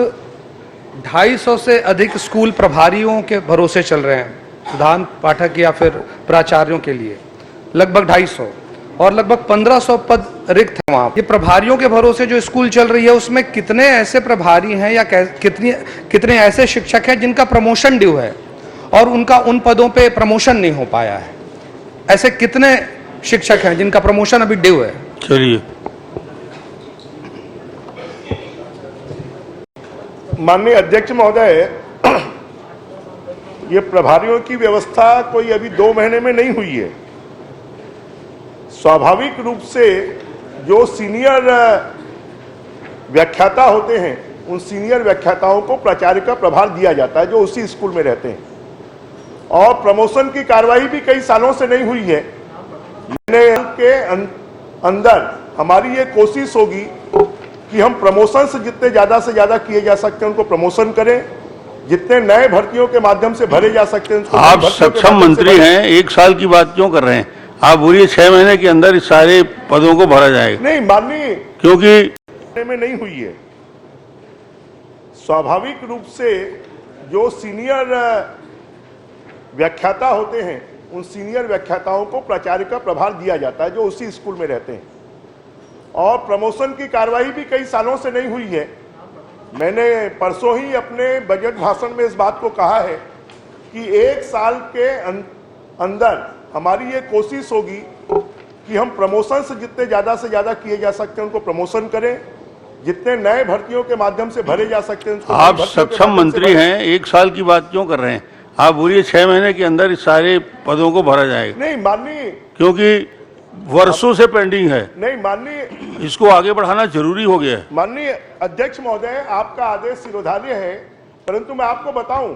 250 से अधिक स्कूल प्रभारियों के भरोसे चल रहे हैं, प्रधान पाठक या फिर प्राचार्यों के लिए लगभग 250, और लगभग 1500 पद रिक्त हैं वहाँ। ये प्रभारियों के भरोसे जो स्कूल चल रही है, उसमें कितने ऐसे प्रभारी हैं या कितने ऐसे शिक्षक हैं जिनका प्रमोशन ड्यू है और उनका उन पदों पे प्रमोशन नहीं हो पाया है? ऐसे कितने शिक्षक हैं जिनका प्रमोशन अभी ड्यू है? चलिए। माननीय अध्यक्ष महोदय, ये प्रभारियों की व्यवस्था कोई अभी 2 महीने में नहीं हुई है। स्वाभाविक रूप से जो सीनियर व्याख्याता होते हैं, उन सीनियर व्याख्याताओं को प्राचार्य का प्रभार दिया जाता है जो उसी स्कूल में रहते हैं, और प्रमोशन की कार्रवाई भी कई सालों से नहीं हुई है। मैंने के अंदर हमारी ये कोशिश होगी कि हम प्रमोशन से जितने ज़्यादा से ज़्यादा किए जा सकते हैं उनको प्रमोशन करें, जितने नए भर्तियों के माध्यम से भरे जा सकते हैं उनको। आप सक्षम मंत्री हैं, 1 साल की बात क्यों कर रहे हैं? आप बोलिए 6 महीने के अंदर इस सारे पदों को भरा जाएगा। नहीं माननीय, क्योंकि में नहीं हुई है। स्वाभाविक रूप से जो सीनियर व्याख्याता होते हैं, उन सीनियर व्याख्याताओं को प्राचार्य का प्रभार दिया जाता है जो उसी स्कूल में रहते हैं, और प्रमोशन की कार्रवाई भी कई सालों से नहीं हुई है। मैंने परसों ही अपने बजट भाषण में इस बात को कहा है कि 1 साल के अंदर हमारी ये कोशिश होगी कि हम प्रमोशन से जितने ज़्यादा से ज़्यादा किए जा सकते हैं उनको प्रमोशन करें, जितने नए भर्तियों के माध्यम से भरे जा सकते हैं। आप सक्षम मंत्री हैं, 1 साल की बात क्यों कर रहे हैं? आप बोलिए 6 महीने के अंदर इस सारे पदों को भरा जाएगा। नहीं माननीय, क्योंकि वर्षों से पेंडिंग है, नहीं माननीय, इसको आगे बढ़ाना जरूरी हो गया है। माननीय अध्यक्ष महोदय, आपका आदेश शिरोधार्य है, परंतु मैं आपको बताऊं,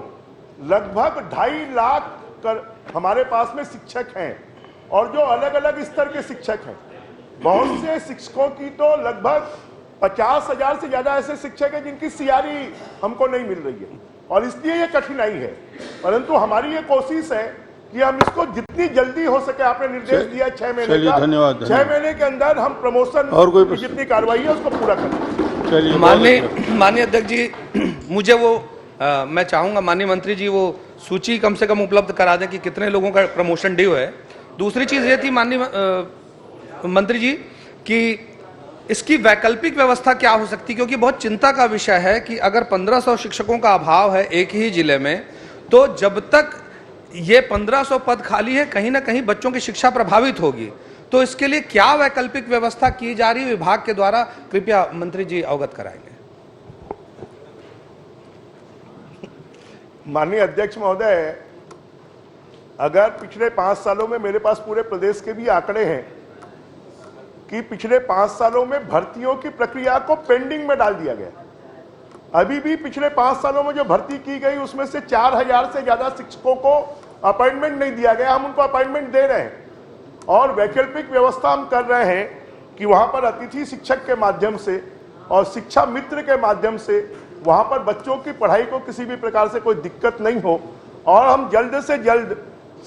लगभग 2.5 लाख हमारे पास में शिक्षक हैं, और जो अलग अलग स्तर के शिक्षक हैं। बहुत से शिक्षकों की तो लगभग 50,000 से ज्यादा ऐसे शिक्षक हैं जिनकी सीआरई हमको नहीं मिल रही है, और इसलिए ये कठिनाई है। परंतु हमारी ये कोशिश है कि हम इसको जितनी जल्दी हो सके, आपने निर्देश दिया 6 महीने का, धन्यवाद। 6 महीने के अंदर हम प्रमोशन और कोई की जितनी कार्रवाई है उसको पूरा करें। चलिए। माननीय अध्यक्ष जी, मुझे वो मैं चाहूंगा माननीय मंत्री जी वो सूची कम से कम उपलब्ध करा दें कि कितने लोगों का प्रमोशन ड्यू है। दूसरी चीज ये थी माननीय मंत्री जी कि इसकी वैकल्पिक व्यवस्था क्या हो सकती, क्योंकि बहुत चिंता का विषय है कि अगर 1500 शिक्षकों का अभाव है एक ही जिले में, तो जब तक ये 1500 पद खाली है, कहीं ना कहीं बच्चों की शिक्षा प्रभावित होगी। तो इसके लिए क्या वैकल्पिक व्यवस्था की जा रही है विभाग के द्वारा, कृपया मंत्री जी अवगत कराएंगे। माननीय अध्यक्ष महोदय, अगर पिछले 5 सालों में, मेरे पास पूरे प्रदेश के भी आंकड़े हैं कि पिछले 5 सालों में भर्तियों की प्रक्रिया को पेंडिंग में डाल दिया गया। अभी भी पिछले 5 सालों में जो भर्ती की गई उसमें से 4000 से ज्यादा शिक्षकों को अपॉइंटमेंट नहीं दिया गया। हम उनको अपॉइंटमेंट दे रहे हैं, और वैकल्पिक व्यवस्था हम कर रहे हैं कि वहां पर अतिथि शिक्षक के माध्यम से और शिक्षा मित्र के माध्यम से वहां पर बच्चों की पढ़ाई को किसी भी प्रकार से कोई दिक्कत नहीं हो। और हम जल्द से जल्द,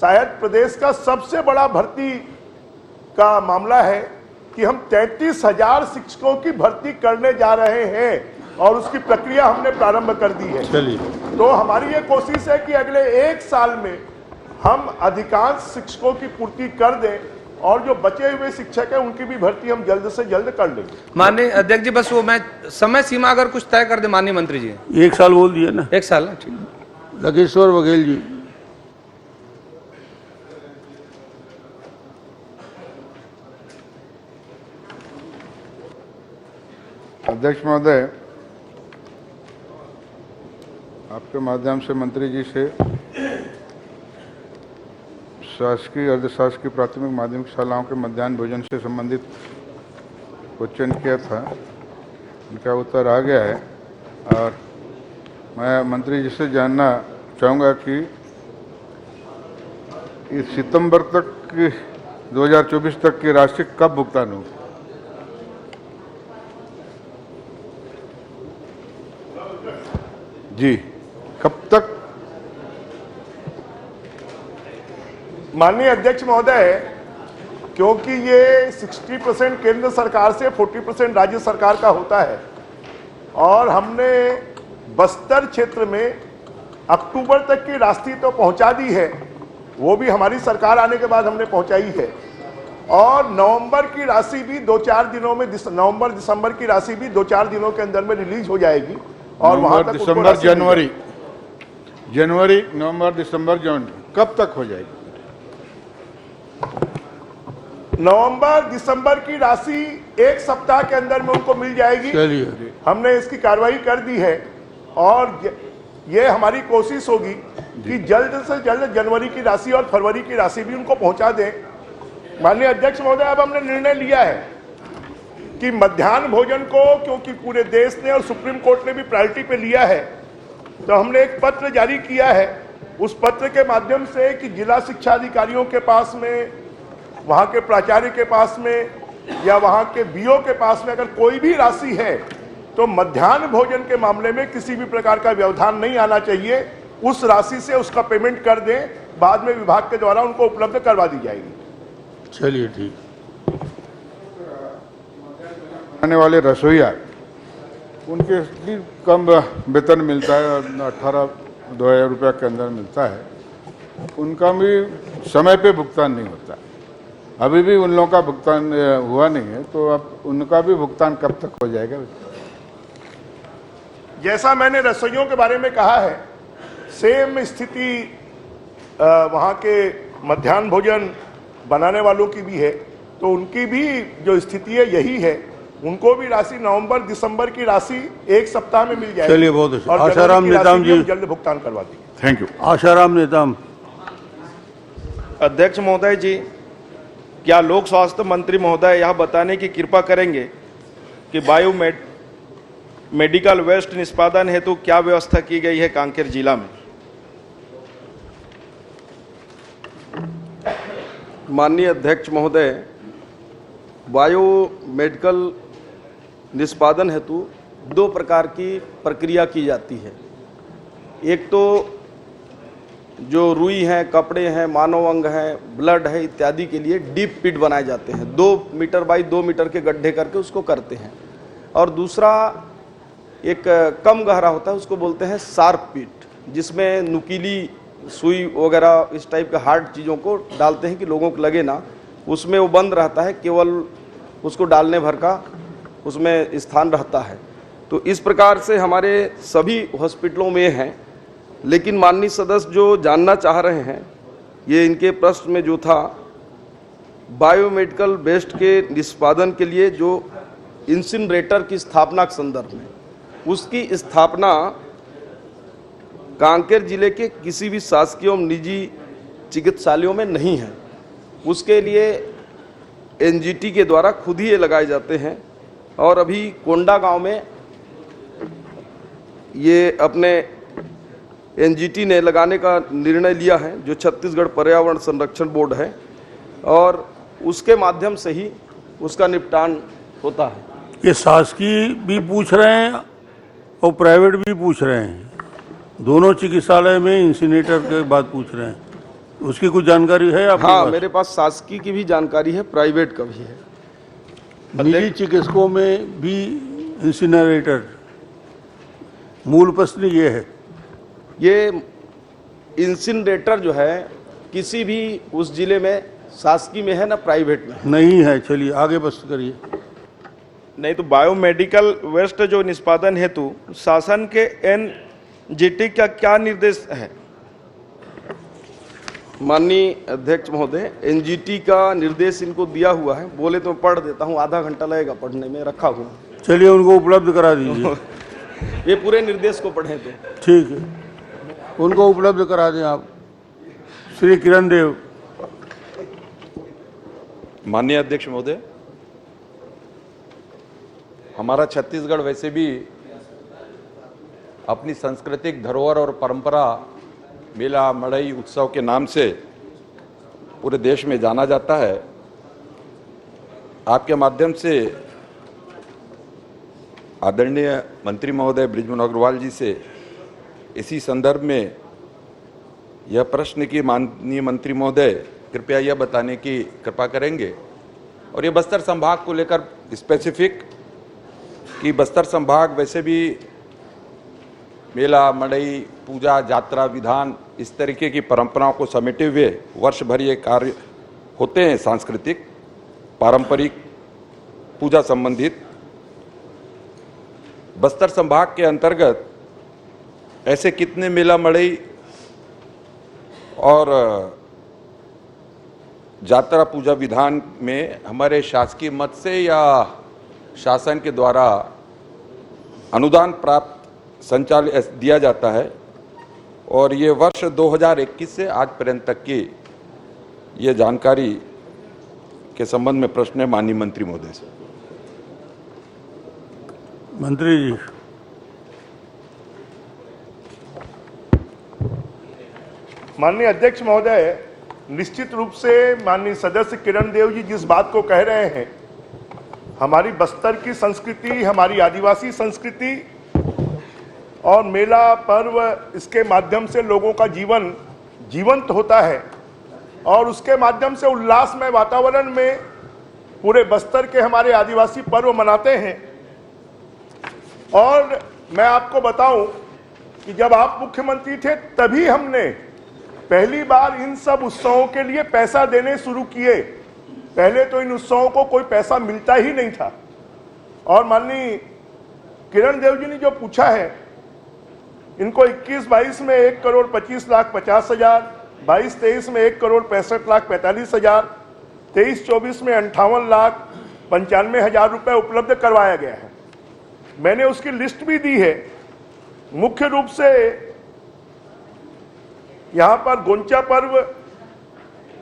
शायद प्रदेश का सबसे बड़ा भर्ती का मामला है कि हम 33,000 शिक्षकों की भर्ती करने जा रहे हैं, और उसकी प्रक्रिया हमने प्रारंभ कर दी है। चलिए। तो हमारी ये कोशिश है कि अगले 1 साल में हम अधिकांश शिक्षकों की पूर्ति कर दें, और जो बचे हुए शिक्षक हैं उनकी भी भर्ती हम जल्द से जल्द कर लेंगे। माननीय अध्यक्ष जी, बस वो मैं समय सीमा अगर कुछ तय कर दे माननीय मंत्री जी। 1 साल बोल दिया ना। 1 साल, ठीक। लकेश्वर बघेल जी। अध्यक्ष महोदय, आपके माध्यम से मंत्री जी से शासकीय अर्धशासकीय प्राथमिक माध्यमिक शालाओं के मध्याह्न भोजन से संबंधित क्वेश्चन किया था, उनका उत्तर आ गया है। और मैं मंत्री जी से जानना चाहूँगा कि इस सितंबर तक की 2024 तक की राशि कब भुगतान होगी? जी, कब तक? माननीय अध्यक्ष महोदय, क्योंकि ये 60% केंद्र सरकार से 40% राज्य सरकार का होता है और हमने बस्तर क्षेत्र में अक्टूबर तक की राशि तो पहुंचा दी है, वो भी हमारी सरकार आने के बाद हमने पहुंचाई है, और नवंबर की राशि भी 2-4 दिनों में, नवंबर दिसंबर की राशि भी 2-4 दिनों के अंदर में रिलीज हो जाएगी। और वहां तक दिसंबर जनवरी नवंबर दिसंबर जनवरी कब तक हो जाएगी? नवंबर दिसंबर की राशि 1 सप्ताह के अंदर में उनको मिल जाएगी। चलिए, हमने इसकी कार्रवाई कर दी है और ये हमारी कोशिश होगी कि जल्द से जल्द जनवरी की राशि और फरवरी की राशि भी उनको पहुंचा दें। माननीय अध्यक्ष महोदय, अब हमने निर्णय लिया है कि मध्याह्न भोजन को, क्योंकि पूरे देश ने और सुप्रीम कोर्ट ने भी प्रायोरिटी पे लिया है, तो हमने एक पत्र जारी किया है। उस पत्र के माध्यम से कि जिला शिक्षा अधिकारियों के पास में, वहां के प्राचार्य के पास में या वहां के बीओ के पास में अगर कोई भी राशि है तो मध्याह्न भोजन के मामले में किसी भी प्रकार का व्यवधान नहीं आना चाहिए। उस राशि से उसका पेमेंट कर दें, बाद में विभाग के द्वारा उनको उपलब्ध करवा दी जाएगी। चलिए ठीक। आने वाले रसोईया, उनके भी कम वेतन मिलता है, 18,000 रुपया के अंदर मिलता है, उनका भी समय पे भुगतान नहीं होता। अभी भी उन लोगों का भुगतान हुआ नहीं है, तो अब उनका भी भुगतान कब तक हो जाएगा? जैसा मैंने रसोइयों के बारे में कहा है, सेम स्थिति वहाँ के मध्याह्न भोजन बनाने वालों की भी है, तो उनकी भी जो स्थिति है यही है। उनको भी राशि नवंबर दिसंबर की राशि 1 सप्ताह में मिल जाएगी। चलिए, बहुत अच्छा। और आशाराम नेताम जी, जल्द भुगतान करवा देंगे। Thank you. आशाराम नेताम। अध्यक्ष महोदय जी, क्या लोक स्वास्थ्य मंत्री महोदय यह बताने की कृपा करेंगे कि मेडिकल वेस्ट निष्पादन हेतु क्या व्यवस्था की गई है कांकेर जिला में? माननीय अध्यक्ष महोदय, बायो मेडिकल निष्पादन हेतु 2 प्रकार की प्रक्रिया की जाती है। एक तो जो रुई हैं, कपड़े हैं, मानव अंग हैं, ब्लड है इत्यादि के लिए डीप पिट बनाए जाते हैं, 2 मीटर बाई 2 मीटर के गड्ढे करके उसको करते हैं। और दूसरा एक कम गहरा होता है, उसको बोलते हैं शार्प पिट, जिसमें नुकीली सुई वगैरह इस टाइप के हार्ड चीज़ों को डालते हैं कि लोगों को लगे ना। उसमें वो बंद रहता है, केवल उसको डालने भर का उसमें स्थान रहता है। तो इस प्रकार से हमारे सभी हॉस्पिटलों में हैं। लेकिन माननीय सदस्य जो जानना चाह रहे हैं, ये इनके प्रश्न में जो था, बायोमेडिकल वेस्ट के निष्पादन के लिए जो इंसिनरेटर की स्थापना के संदर्भ में, उसकी स्थापना कांकेर जिले के किसी भी शासकीय एवं निजी चिकित्सालयों में नहीं है। उसके लिए एनजीटी के द्वारा खुद ही ये लगाए जाते हैं। और अभी कोंडा गांव में ये अपने एनजीटी ने लगाने का निर्णय लिया है, जो छत्तीसगढ़ पर्यावरण संरक्षण बोर्ड है, और उसके माध्यम से ही उसका निपटान होता है। ये शासकीय भी पूछ रहे हैं और प्राइवेट भी पूछ रहे हैं, दोनों चिकित्सालय में इंसिनेटर के बात पूछ रहे हैं। उसकी कुछ जानकारी है आपके हाँ, पास? मेरे पास शासकीय की भी जानकारी है, प्राइवेट का भी है। निजी चिकित्सकों में भी इंसिनरेटर, मूल प्रश्न ये है। ये इंसिनरेटर जो है किसी भी उस जिले में शासकीय में है ना प्राइवेट में नहीं है। चलिए आगे बस करिए। नहीं तो बायोमेडिकल वेस्ट जो निष्पादन हेतु शासन के एनजीटी का क्या निर्देश है? माननीय अध्यक्ष महोदय, एनजीटी का निर्देश इनको दिया हुआ है। बोले तो पढ़ देता हूँ, आधा घंटा लगेगा पढ़ने में, रखा हुआ। चलिए उनको उपलब्ध करा दीजिए। ये पूरे निर्देश को पढ़ें तो। ठीक है, उनको उपलब्ध करा दें आप। श्री किरण देव। माननीय अध्यक्ष महोदय, हमारा छत्तीसगढ़ वैसे भी अपनी सांस्कृतिक धरोहर और परंपरा मेला मड़ई उत्सव के नाम से पूरे देश में जाना जाता है। आपके माध्यम से आदरणीय मंत्री महोदय बृजमोहन अग्रवाल जी से इसी संदर्भ में यह प्रश्न कि माननीय मंत्री महोदय कृपया यह बताने की कृपा करेंगे, और ये बस्तर संभाग को लेकर स्पेसिफिक कि बस्तर संभाग वैसे भी मेला मड़ई पूजा यात्रा विधान इस तरीके की परंपराओं को समेटे हुए वर्ष भर ये कार्य होते हैं, सांस्कृतिक पारंपरिक पूजा संबंधित। बस्तर संभाग के अंतर्गत ऐसे कितने मेला मड़ई और यात्रा पूजा विधान में हमारे शासकीय मद से या शासन के द्वारा अनुदान प्राप्त संचालित दिया जाता है, और ये वर्ष 2021 से आज पर्यंत तक की ये जानकारी के संबंध में प्रश्न है माननीय मंत्री महोदय से। मंत्री जी। माननीय अध्यक्ष महोदय, निश्चित रूप से माननीय सदस्य किरण देव जी जिस बात को कह रहे हैं, हमारी बस्तर की संस्कृति, हमारी आदिवासी संस्कृति और मेला पर्व, इसके माध्यम से लोगों का जीवन जीवंत होता है और उसके माध्यम से उल्लासमय वातावरण में पूरे बस्तर के हमारे आदिवासी पर्व मनाते हैं। और मैं आपको बताऊं कि जब आप मुख्यमंत्री थे तभी हमने पहली बार इन सब उत्सवों के लिए पैसा देने शुरू किए। पहले तो इन उत्सवों को कोई पैसा मिलता ही नहीं था। और माननीय किरण देव जी ने जो पूछा है, इनको 21-22 में 1,25,50,000, 22-23 में 1,65,45,000, 23-24 में 58,95,000 रुपए उपलब्ध करवाया गया है। मैंने उसकी लिस्ट भी दी है। मुख्य रूप से यहां पर गोंचा पर्व,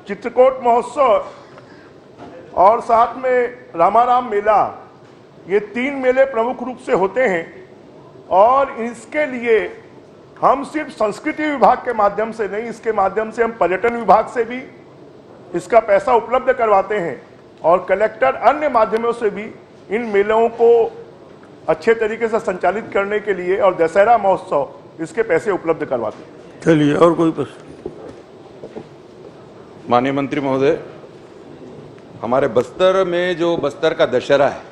चित्रकोट महोत्सव और साथ में रामाराम मेला, ये 3 मेले प्रमुख रूप से होते हैं। और इसके लिए हम सिर्फ संस्कृति विभाग के माध्यम से नहीं, इसके माध्यम से हम पर्यटन विभाग से भी इसका पैसा उपलब्ध करवाते हैं और कलेक्टर अन्य माध्यमों से भी इन मेलों को अच्छे तरीके से संचालित करने के लिए और दशहरा महोत्सव इसके पैसे उपलब्ध करवाते हैं। चलिए, और कोई प्रश्न? माननीय मंत्री महोदय, हमारे बस्तर में जो बस्तर का दशहरा है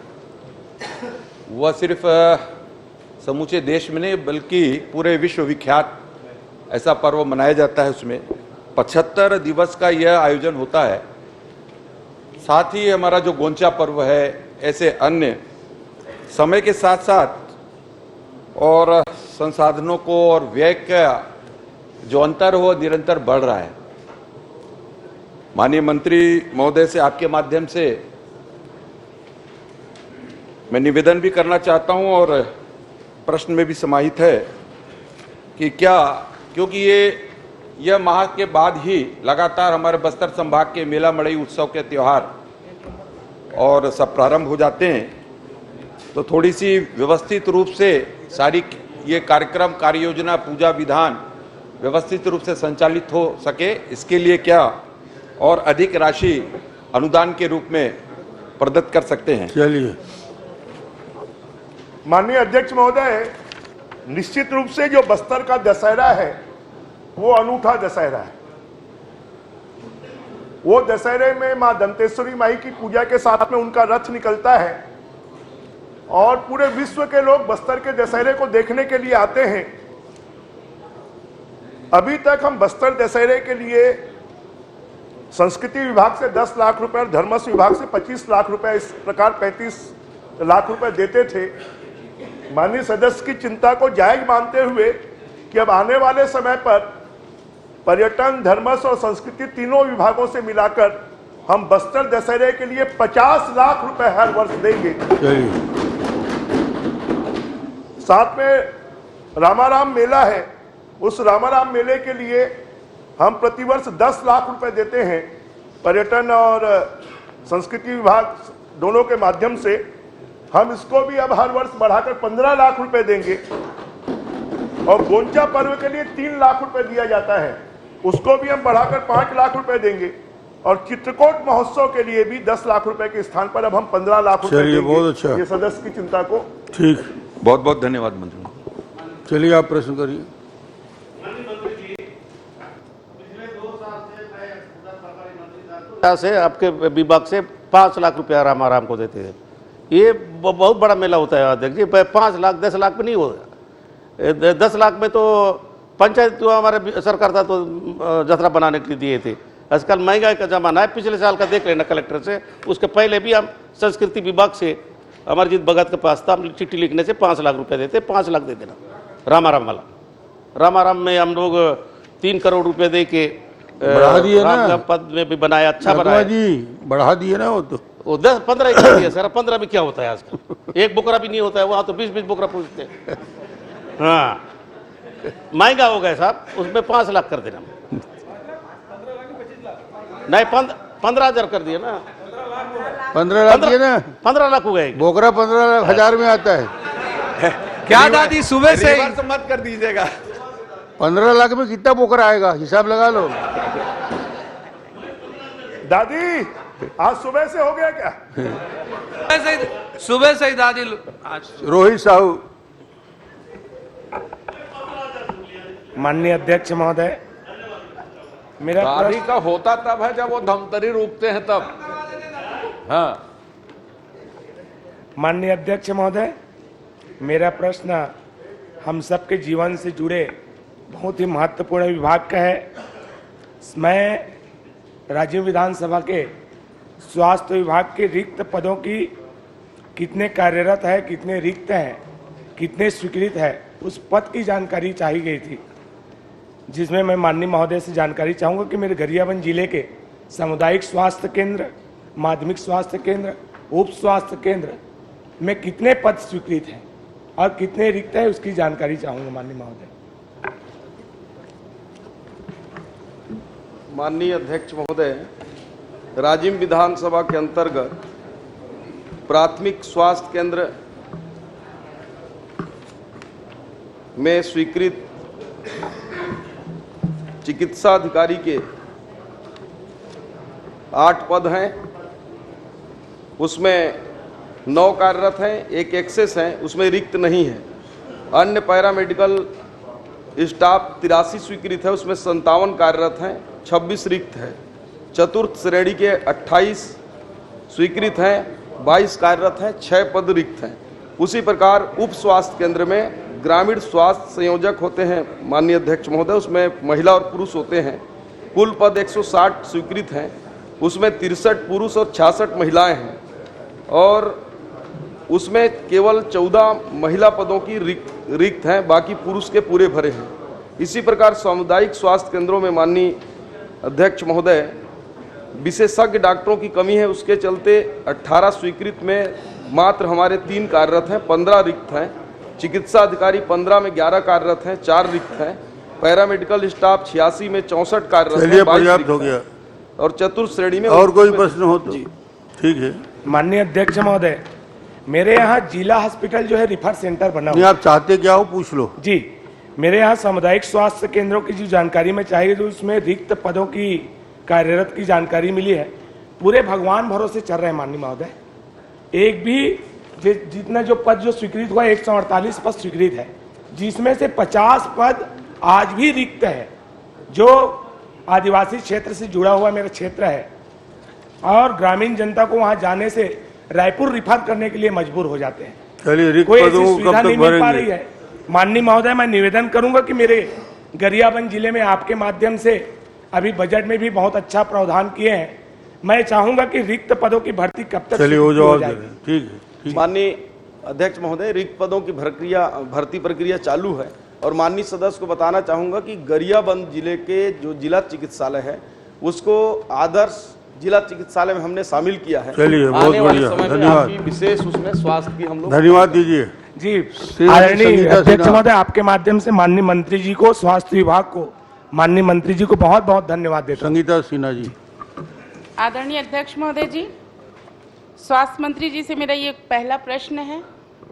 वह सिर्फ समूचे देश में नहीं बल्कि पूरे विश्व विख्यात ऐसा पर्व मनाया जाता है। उसमें 75 दिवस का यह आयोजन होता है। साथ ही हमारा जो गोंचा पर्व है, ऐसे अन्य समय के साथ साथ और संसाधनों को और व्यय का जो अंतर हो निरंतर बढ़ रहा है। माननीय मंत्री महोदय से आपके माध्यम से मैं निवेदन भी करना चाहता हूं और प्रश्न में भी समाहित है कि क्या, क्योंकि यह माह के बाद ही लगातार हमारे बस्तर संभाग के मेला मड़ई उत्सव के त्योहार और सब प्रारंभ हो जाते हैं, तो थोड़ी सी व्यवस्थित रूप से सारी ये कार्यक्रम, कार्य योजना, पूजा विधान व्यवस्थित रूप से संचालित हो सके, इसके लिए क्या और अधिक राशि अनुदान के रूप में प्रदत्त कर सकते हैं? चलिए। माननीय अध्यक्ष महोदय, निश्चित रूप से जो बस्तर का दशहरा है वो अनूठा दशहरा है। वो दशहरे में मां दंतेश्वरी माई की पूजा के साथ में उनका रथ निकलता है और पूरे विश्व के लोग बस्तर के दशहरे को देखने के लिए आते हैं। अभी तक हम बस्तर दशहरे के लिए संस्कृति विभाग से 10 लाख रुपए और धर्मस्व विभाग से 25 लाख रुपए, इस प्रकार 35 लाख रुपए देते थे। माननीय सदस्य की चिंता को जायज मानते हुए कि अब आने वाले समय पर पर्यटन, धर्मस्व और संस्कृति तीनों विभागों से मिलाकर हम बस्तर दशहरे के लिए 50 लाख रुपए हर वर्ष देंगे। साथ में रामाराम मेला है, उस रामाराम मेले के लिए हम प्रतिवर्ष 10 लाख रुपए देते हैं। पर्यटन और संस्कृति विभाग दोनों के माध्यम से हम इसको भी अब हर वर्ष बढ़ाकर 15 लाख रुपए देंगे। और गोंचा पर्व के लिए 3 लाख रुपए दिया जाता है, उसको भी हम बढ़ाकर 5 लाख रुपए देंगे। और चित्रकूट महोत्सव के लिए भी 10 लाख रुपए के स्थान पर अब हम 15 लाख रुपए देंगे। बहुत अच्छा। ये सदस्य की चिंता को ठीक, बहुत बहुत धन्यवाद मंत्री। चलिए आप प्रश्न करिए। से आपके विभाग से 5 लाख रुपया रामाराम को देते हैं। ये बहुत बड़ा मेला होता है अध्यक्ष जी। 5 लाख 10 लाख में नहीं होगा। 10 लाख में तो पंचायत तो हमारे सरकार था तो जतरा बनाने के लिए दिए थे। आजकल महंगाई का जमाना है, पिछले साल का देख लेना कलेक्टर से। उसके पहले भी हम संस्कृति विभाग से अमरजीत भगत के पास था, हम चिट्ठी लिखने से 5 लाख रुपए देते। 5 लाख दे देना रामाराम वाला। रामाराम में हम लोग 3 करोड़ रुपए दे के बढ़ा दिए ना, पद में भी बनाया, अच्छा बनाया जी, बढ़ा दिए ना। वो 10-15 ही दिया सर। 15 में क्या होता है आजकल? एक बोकरा भी नहीं होता है, वहां तो 20-20 बोकरा पूछते हैं। हाँ, महंगा हो गया साहब, उसमें 5 लाख कर देना। नहीं, 15,000 कर दिए ना। 15 लाख दिए ना। 15 लाख हो गए। बोकरा 15,000 में आता है। क्या दादी सुबह से मत कर दीजिएगा। 15 लाख में कितना बोकरा आएगा, हिसाब लगा लो। दादी आज सुबह से हो गया क्या? सुबह से ही दादी आज रोहित साहू। माननीय अध्यक्ष महोदय, मेरा दादी का होता तब है जब वो धमतरी रूपते हैं तब। हाँ, माननीय अध्यक्ष महोदय, मेरा प्रश्न हम सबके जीवन से जुड़े बहुत ही महत्वपूर्ण विभाग का है। मैं राज्य विधानसभा के स्वास्थ्य विभाग के रिक्त पदों की कितने कार्यरत है, कितने रिक्त हैं, कितने स्वीकृत है, उस पद की जानकारी चाहिए गई थी, जिसमें मैं माननीय महोदय से जानकारी चाहूँगा कि मेरे गरियाबंद जिले के सामुदायिक स्वास्थ्य केंद्र, माध्यमिक स्वास्थ्य केंद्र, उप स्वास्थ्य केंद्र में कितने पद स्वीकृत हैं और कितने रिक्त हैं, उसकी जानकारी चाहूँगा माननीय महोदय। माननीय अध्यक्ष महोदय, राजिम विधानसभा के अंतर्गत प्राथमिक स्वास्थ्य केंद्र में स्वीकृत चिकित्सा अधिकारी के 8 पद हैं, उसमें 9 कार्यरत हैं, 1 एक्सेस है, उसमें रिक्त नहीं है। अन्य पैरामेडिकल स्टाफ 83 स्वीकृत है, उसमें 57 कार्यरत हैं, 26 रिक्त है। चतुर्थ श्रेणी के 28 स्वीकृत हैं, 22 कार्यरत हैं, 6 पद रिक्त हैं। उसी प्रकार उप स्वास्थ्य केंद्र में ग्रामीण स्वास्थ्य संयोजक होते हैं माननीय अध्यक्ष महोदय, उसमें महिला और पुरुष होते हैं। कुल पद 160 स्वीकृत हैं, उसमें 63 पुरुष और 66 महिलाएं हैं और उसमें केवल 14 महिला पदों की रिक्त हैं, बाकी पुरुष के पूरे भरे हैं। इसी प्रकार सामुदायिक स्वास्थ्य केंद्रों में माननीय अध्यक्ष महोदय विशेषज्ञ डॉक्टरों की कमी है, उसके चलते 18 स्वीकृत में मात्र हमारे 3 कार्यरत हैं, 15 रिक्त हैं। चिकित्सा अधिकारी 15 में 11 कार्यरत हैं, 4 रिक्त हैं। पैरामेडिकल स्टाफ 86 में 64 कार्यरत हैं, 22 रिक्त हो गया। और चतुर्थ श्रेणी में और कोई प्रश्न हो तो ठीक है। माननीय अध्यक्ष महोदय, मेरे यहाँ जिला हॉस्पिटल जो है रिफर सेंटर बना नहीं, हुआ आप चाहते क्या हो पूछ लो जी। मेरे यहाँ सामुदायिक स्वास्थ्य केंद्रों की जो जानकारी में चाहिए, जो उसमें रिक्त पदों की कार्यरत की जानकारी मिली है, पूरे भगवान भरोसे चल रहे हैं माननीय महोदय। एक भी जितना जो पद जो स्वीकृत हुआ 148 पद स्वीकृत है, जिसमें से 50 पद आज भी रिक्त है, जो आदिवासी क्षेत्र से जुड़ा हुआ मेरा क्षेत्र है और ग्रामीण जनता को वहां जाने से रायपुर रिफर करने के लिए मजबूर हो जाते हैं। चलिए, रिक्त कोई ऐसी पदों को सुविधा कब नहीं तक मिल पा रही भरेंगे? है। माननीय महोदय, मैं निवेदन करूंगा कि मेरे गरियाबंद जिले में आपके माध्यम से अभी बजट में भी बहुत अच्छा प्रावधान किए हैं। मैं चाहूंगा कि रिक्त पदों की भर्ती कब तक चलिए वो जवाब दे जाएगी? रहे हैं। ठीक है। माननीय अध्यक्ष महोदय, रिक्त पदों की भर्ती प्रक्रिया चालू है और माननीय सदस्य को बताना चाहूंगा कि गरियाबंद जिले के जो जिला चिकित्सालय है उसको आदर्श जिला चिकित्सालय में हमने शामिल किया है। चलिए, बहुत आने वाले बढ़िया, समय में धन्यवाद। आपकी विशेष उसमें स्वास्थ्य की हम लोग धन्यवाद दीजिए। जी आदरणीय अध्यक्ष महोदय, आपके माध्यम से माननीय मंत्री जी को, स्वास्थ्य विभाग को, माननीय मंत्री जी को बहुत बहुत धन्यवाद देता हूं। संगीता सिन्हा जी। आदरणीय अध्यक्ष महोदय जी, स्वास्थ्य मंत्री जी से मेरा ये पहला प्रश्न है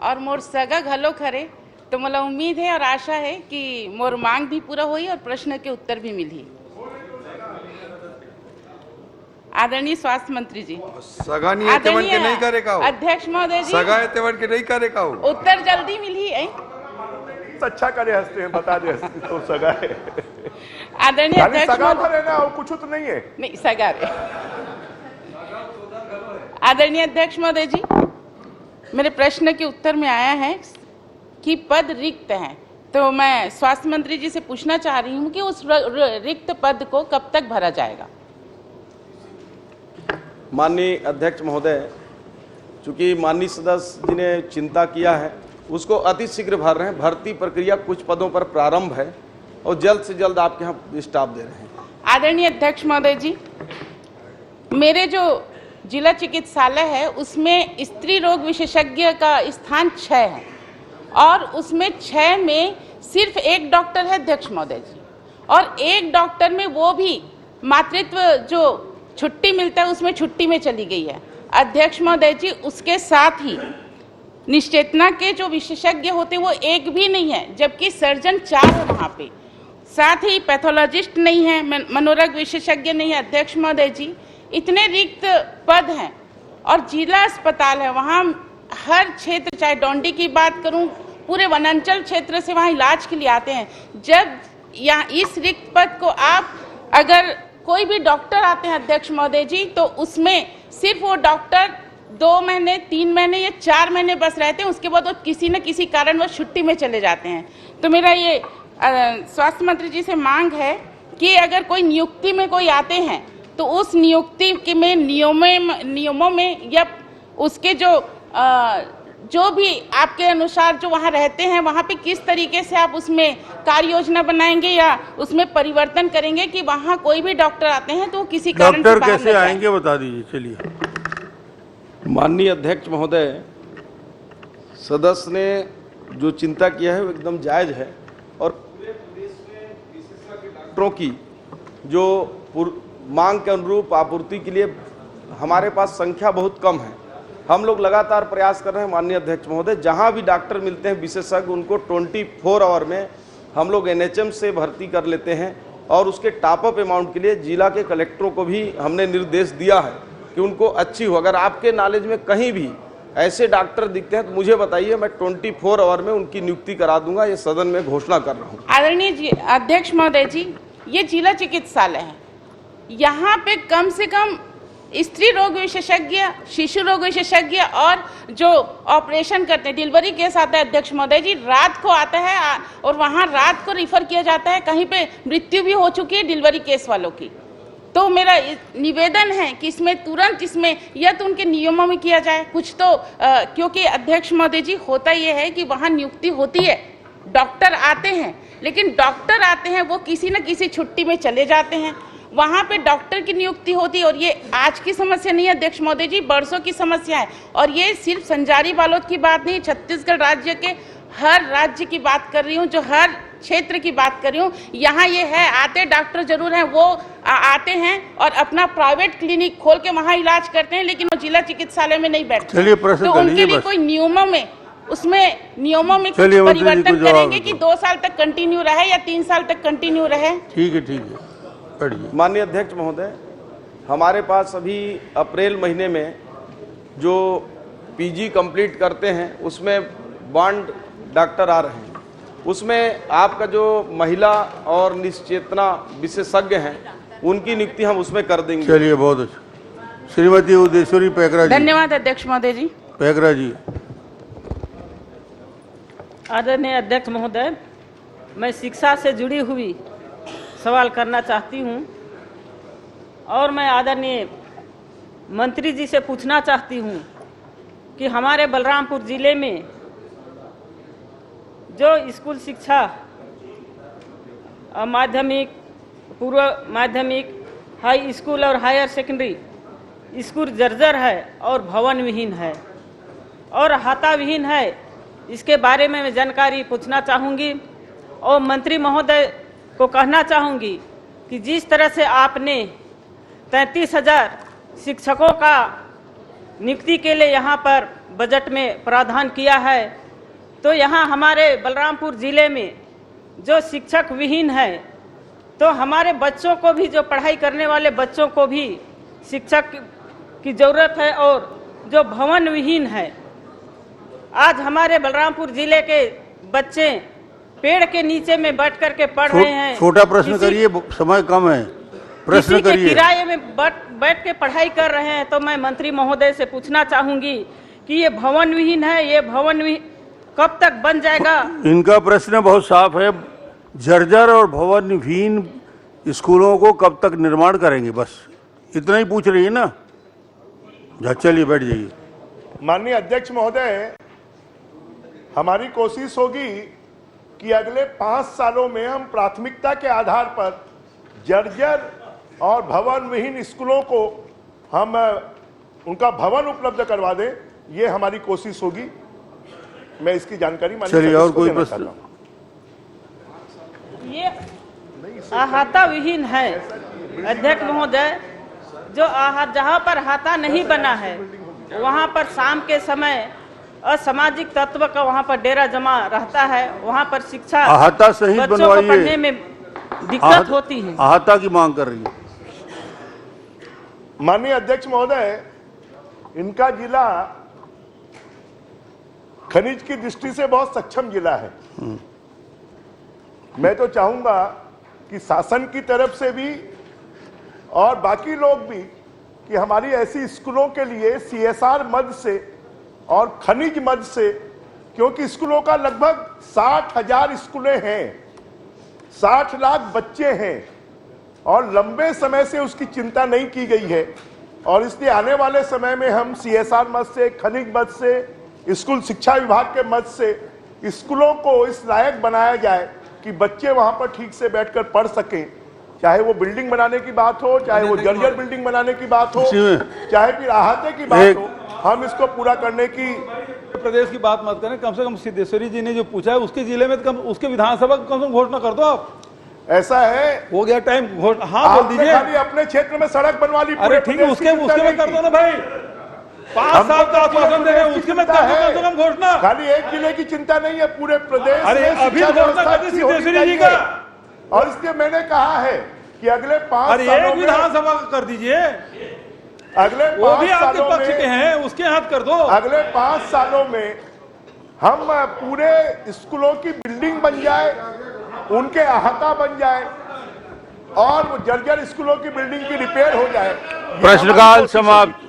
और मोर सगा घलो खरे, तो मोला उम्मीद है और आशा है कि मोर मांग भी पूरा होई और प्रश्न के उत्तर भी मिली। आदरणीय स्वास्थ्य मंत्री जी, आदरणीय नहीं करेगा अध्यक्ष महोदय जी, तेवन के नहीं करेगा उत्तर जल्दी मिली है। अच्छा करे हंसते हैं, बता दे हंसते तो सगा है। आदरणीय अध्यक्ष सगा महोदय, पर है ना, और कुछ तो नहीं है। नहीं सगा रे। आदरणीय अध्यक्ष महोदय जी, मेरे प्रश्न के उत्तर में आया है कि पद रिक्त हैं, तो मैं स्वास्थ्य मंत्री जी से पूछना चाह रही हूं कि उस रिक्त पद को कब तक भरा जाएगा। माननीय अध्यक्ष महोदय, चूंकि माननीय सदस्य जी ने चिंता किया है, उसको अति शीघ्र भर रहे हैं। भर्ती प्रक्रिया कुछ पदों पर प्रारंभ है और जल्द से जल्द आपके यहाँ स्टाफ दे रहे हैं। आदरणीय अध्यक्ष महोदय जी, मेरे जो जिला चिकित्सालय है उसमें स्त्री रोग विशेषज्ञ का स्थान 6 है और उसमें 6 में सिर्फ एक डॉक्टर है अध्यक्ष महोदय जी, और एक डॉक्टर में वो भी मातृत्व जो छुट्टी मिलता है उसमें छुट्टी में चली गई है अध्यक्ष महोदय जी। उसके साथ ही निश्चेतना के जो विशेषज्ञ होते हैं वो एक भी नहीं है, जबकि सर्जन 4 है वहाँ पे। साथ ही पैथोलॉजिस्ट नहीं है, मनोरोग विशेषज्ञ नहीं है अध्यक्ष महोदय जी। इतने रिक्त पद हैं और जिला अस्पताल है, वहाँ हर क्षेत्र, चाहे डोंडी की बात करूँ, पूरे वनांचल क्षेत्र से वहाँ इलाज के लिए आते हैं। जब यहाँ इस रिक्त पद को आप, अगर कोई भी डॉक्टर आते हैं अध्यक्ष महोदय जी, तो उसमें सिर्फ वो डॉक्टर 2 महीने, 3 महीने या 4 महीने बस रहते हैं, उसके बाद वो किसी न किसी कारण वो छुट्टी में चले जाते हैं। तो मेरा ये स्वास्थ्य मंत्री जी से मांग है कि अगर कोई नियुक्ति में कोई आते हैं तो उस नियुक्ति के में नियमों में या उसके जो भी आपके अनुसार जो वहाँ रहते हैं वहाँ पे किस तरीके से आप उसमें कार्य योजना बनाएंगे या उसमें परिवर्तन करेंगे कि वहाँ कोई भी डॉक्टर आते हैं तो किसी कारण डॉक्टर कैसे आएंगे बता दीजिए। चलिए। माननीय अध्यक्ष महोदय, सदस्य ने जो चिंता किया है वो एकदम जायज है और पूरे प्रदेश में विशेषज्ञ डॉक्टरों की जो मांग के अनुरूप आपूर्ति के लिए हमारे पास संख्या बहुत कम है। हम लोग लगातार प्रयास कर रहे हैं माननीय अध्यक्ष महोदय, जहां भी डॉक्टर मिलते हैं विशेषज्ञ, उनको 24 आवर में हम लोग NHM से भर्ती कर लेते हैं और उसके टॉपअप अमाउंट के लिए जिला के कलेक्टरों को भी हमने निर्देश दिया है कि उनको अच्छी हो। अगर आपके नॉलेज में कहीं भी ऐसे डॉक्टर दिखते हैं तो मुझे बताइए, मैं 24 आवर में उनकी नियुक्ति करा दूंगा। ये सदन में घोषणा कर रहा हूँ। आदरणीय अध्यक्ष महोदय जी, ये जिला चिकित्सालय है, यहाँ पे कम से कम स्त्री रोग विशेषज्ञ, शिशु रोग विशेषज्ञ और जो ऑपरेशन करते हैं, डिलीवरी केस आता है अध्यक्ष महोदय जी, रात को आता है और वहाँ रात को रिफर किया जाता है। कहीं पे मृत्यु भी हो चुकी है डिलीवरी केस वालों की। तो मेरा निवेदन है कि इसमें तुरंत या तो उनके नियमों में किया जाए कुछ तो, क्योंकि अध्यक्ष महोदय जी होता ये है कि वहाँ नियुक्ति होती है, डॉक्टर आते हैं, लेकिन डॉक्टर आते हैं वो किसी न किसी छुट्टी में चले जाते हैं। वहाँ पे डॉक्टर की नियुक्ति होती है और ये आज की समस्या नहीं है अध्यक्ष महोदय जी, बरसों की समस्या है। और ये सिर्फ संजारी बालोद की बात नहीं, छत्तीसगढ़ राज्य के हर राज्य की बात कर रही हूँ, जो हर क्षेत्र की बात कर रही हूँ। यहाँ ये है, आते डॉक्टर जरूर हैं, वो आते हैं और अपना प्राइवेट क्लिनिक खोल के वहाँ इलाज करते हैं, लेकिन वो जिला चिकित्सालय में नहीं बैठते। तो उनके लिए कोई नियमों में कुछ परिवर्तन करेंगे कि 2 साल तक कंटिन्यू रहे या 3 साल तक कंटिन्यू रहे। ठीक है। माननीय अध्यक्ष महोदय, हमारे पास अभी अप्रैल महीने में जो PG कंप्लीट करते हैं उसमें बॉन्ड डॉक्टर आ रहे हैं, उसमें आपका जो महिला और निश्चेतना विशेषज्ञ हैं उनकी नियुक्ति हम उसमें कर देंगे। चलिए, बहुत अच्छा। श्रीमती उदयश्वरी पैकरा जी। धन्यवाद अध्यक्ष महोदय जी। पैकरा जी। आदरणीय अध्यक्ष महोदय, मैं शिक्षा से जुड़ी हुई सवाल करना चाहती हूं और मैं आदरणीय मंत्री जी से पूछना चाहती हूं कि हमारे बलरामपुर जिले में जो स्कूल शिक्षा, माध्यमिक, पूर्व माध्यमिक, हाई स्कूल और हायर सेकेंडरी स्कूल जर्जर है और भवन विहीन है और हाता विहीन है इसके बारे में मैं जानकारी पूछना चाहूँगी और मंत्री महोदय को कहना चाहूँगी कि जिस तरह से आपने 33,000 शिक्षकों का नियुक्ति के लिए यहाँ पर बजट में प्रावधान किया है, तो यहाँ हमारे बलरामपुर ज़िले में जो शिक्षक विहीन है, तो हमारे बच्चों को भी, जो पढ़ाई करने वाले बच्चों को भी शिक्षक की ज़रूरत है। और जो भवन विहीन है, आज हमारे बलरामपुर ज़िले के बच्चे पेड़ के नीचे में बैठ करके पढ़ रहे हैं। छोटा प्रश्न करिए, समय कम है, प्रश्न करिए। किराए में बैठ के पढ़ाई कर रहे हैं। तो मैं मंत्री महोदय से पूछना चाहूंगी कि ये भवन विहीन है, ये भवन कब तक बन जाएगा? इनका प्रश्न बहुत साफ है, जर्जर और भवन विहीन स्कूलों को कब तक निर्माण करेंगे, बस इतना ही पूछ रही है ना। चलिए बैठ जाइए। माननीय अध्यक्ष महोदय, हमारी कोशिश होगी कि अगले 5 सालों में हम प्राथमिकता के आधार पर जर्जर और भवन विहीन स्कूलों को हम उनका भवन उपलब्ध करवा दें, ये हमारी कोशिश होगी। मैं इसकी जानकारी चलिए, और कोई प्रश्न? ये अहाता विहीन है अध्यक्ष महोदय, जो जहाँ पर अहाता नहीं बना है वहाँ पर शाम के समय असामाजिक तत्व का वहाँ पर डेरा जमा रहता है, वहाँ पर शिक्षा अहाता सही बच्चों को बनवाइए, पढ़ने में दिक्कत होती है। अहाता की मांग कर रही है। माननीय अध्यक्ष महोदय, इनका जिला खनिज की दृष्टि से बहुत सक्षम जिला है। मैं तो चाहूंगा कि शासन की तरफ से भी और बाकी लोग भी कि हमारी ऐसी स्कूलों के लिए CSR मद से और खनिज मद से, क्योंकि स्कूलों का लगभग 60,000 स्कूलें हैं, 60 लाख बच्चे हैं और लंबे समय से उसकी चिंता नहीं की गई है। और इसलिए आने वाले समय में हम CSR मद से, खनिज मद से, स्कूल शिक्षा विभाग के मद से स्कूलों को इस लायक बनाया जाए कि बच्चे वहां पर ठीक से बैठकर पढ़ सकें। चाहे वो बिल्डिंग बनाने की बात हो, चाहे वो जर्जर बिल्डिंग बनाने की बात हो, चाहे फिर अहाते की बात हो, हम इसको पूरा करने की। प्रदेश की बात मत करें, कम से कम सिद्धेश्वरी जी ने जो पूछा है उसके जिले में उसके विधानसभा कम से कम घोषणा कर दो आप। ऐसा है, हो गया टाइम। हाँ बोल दीजिए। खाली अपने क्षेत्र में सड़क बनवा ली। अरे ठीक है, उसके में कर दो ना भाई। 5 साल का आश्वासन दे रहे हैं, उसके में कर दो कम से कम घोषणा। खाली एक जिले की चिंता नहीं है, पूरे प्रदेश। अरे अभी घोषणा कर दी सिद्धेश्वरी जी का। और इसलिए मैंने कहा है कि अगले 5 सालों में विधानसभा कर दीजिए। अगले वो भी आपके पक्ष के हैं, उसके हाथ कर दो। अगले 5 सालों में हम पूरे स्कूलों की बिल्डिंग बन जाए, उनके अहाता बन जाए और जर्जर स्कूलों की बिल्डिंग की रिपेयर हो जाए। प्रश्नकाल समाप्त।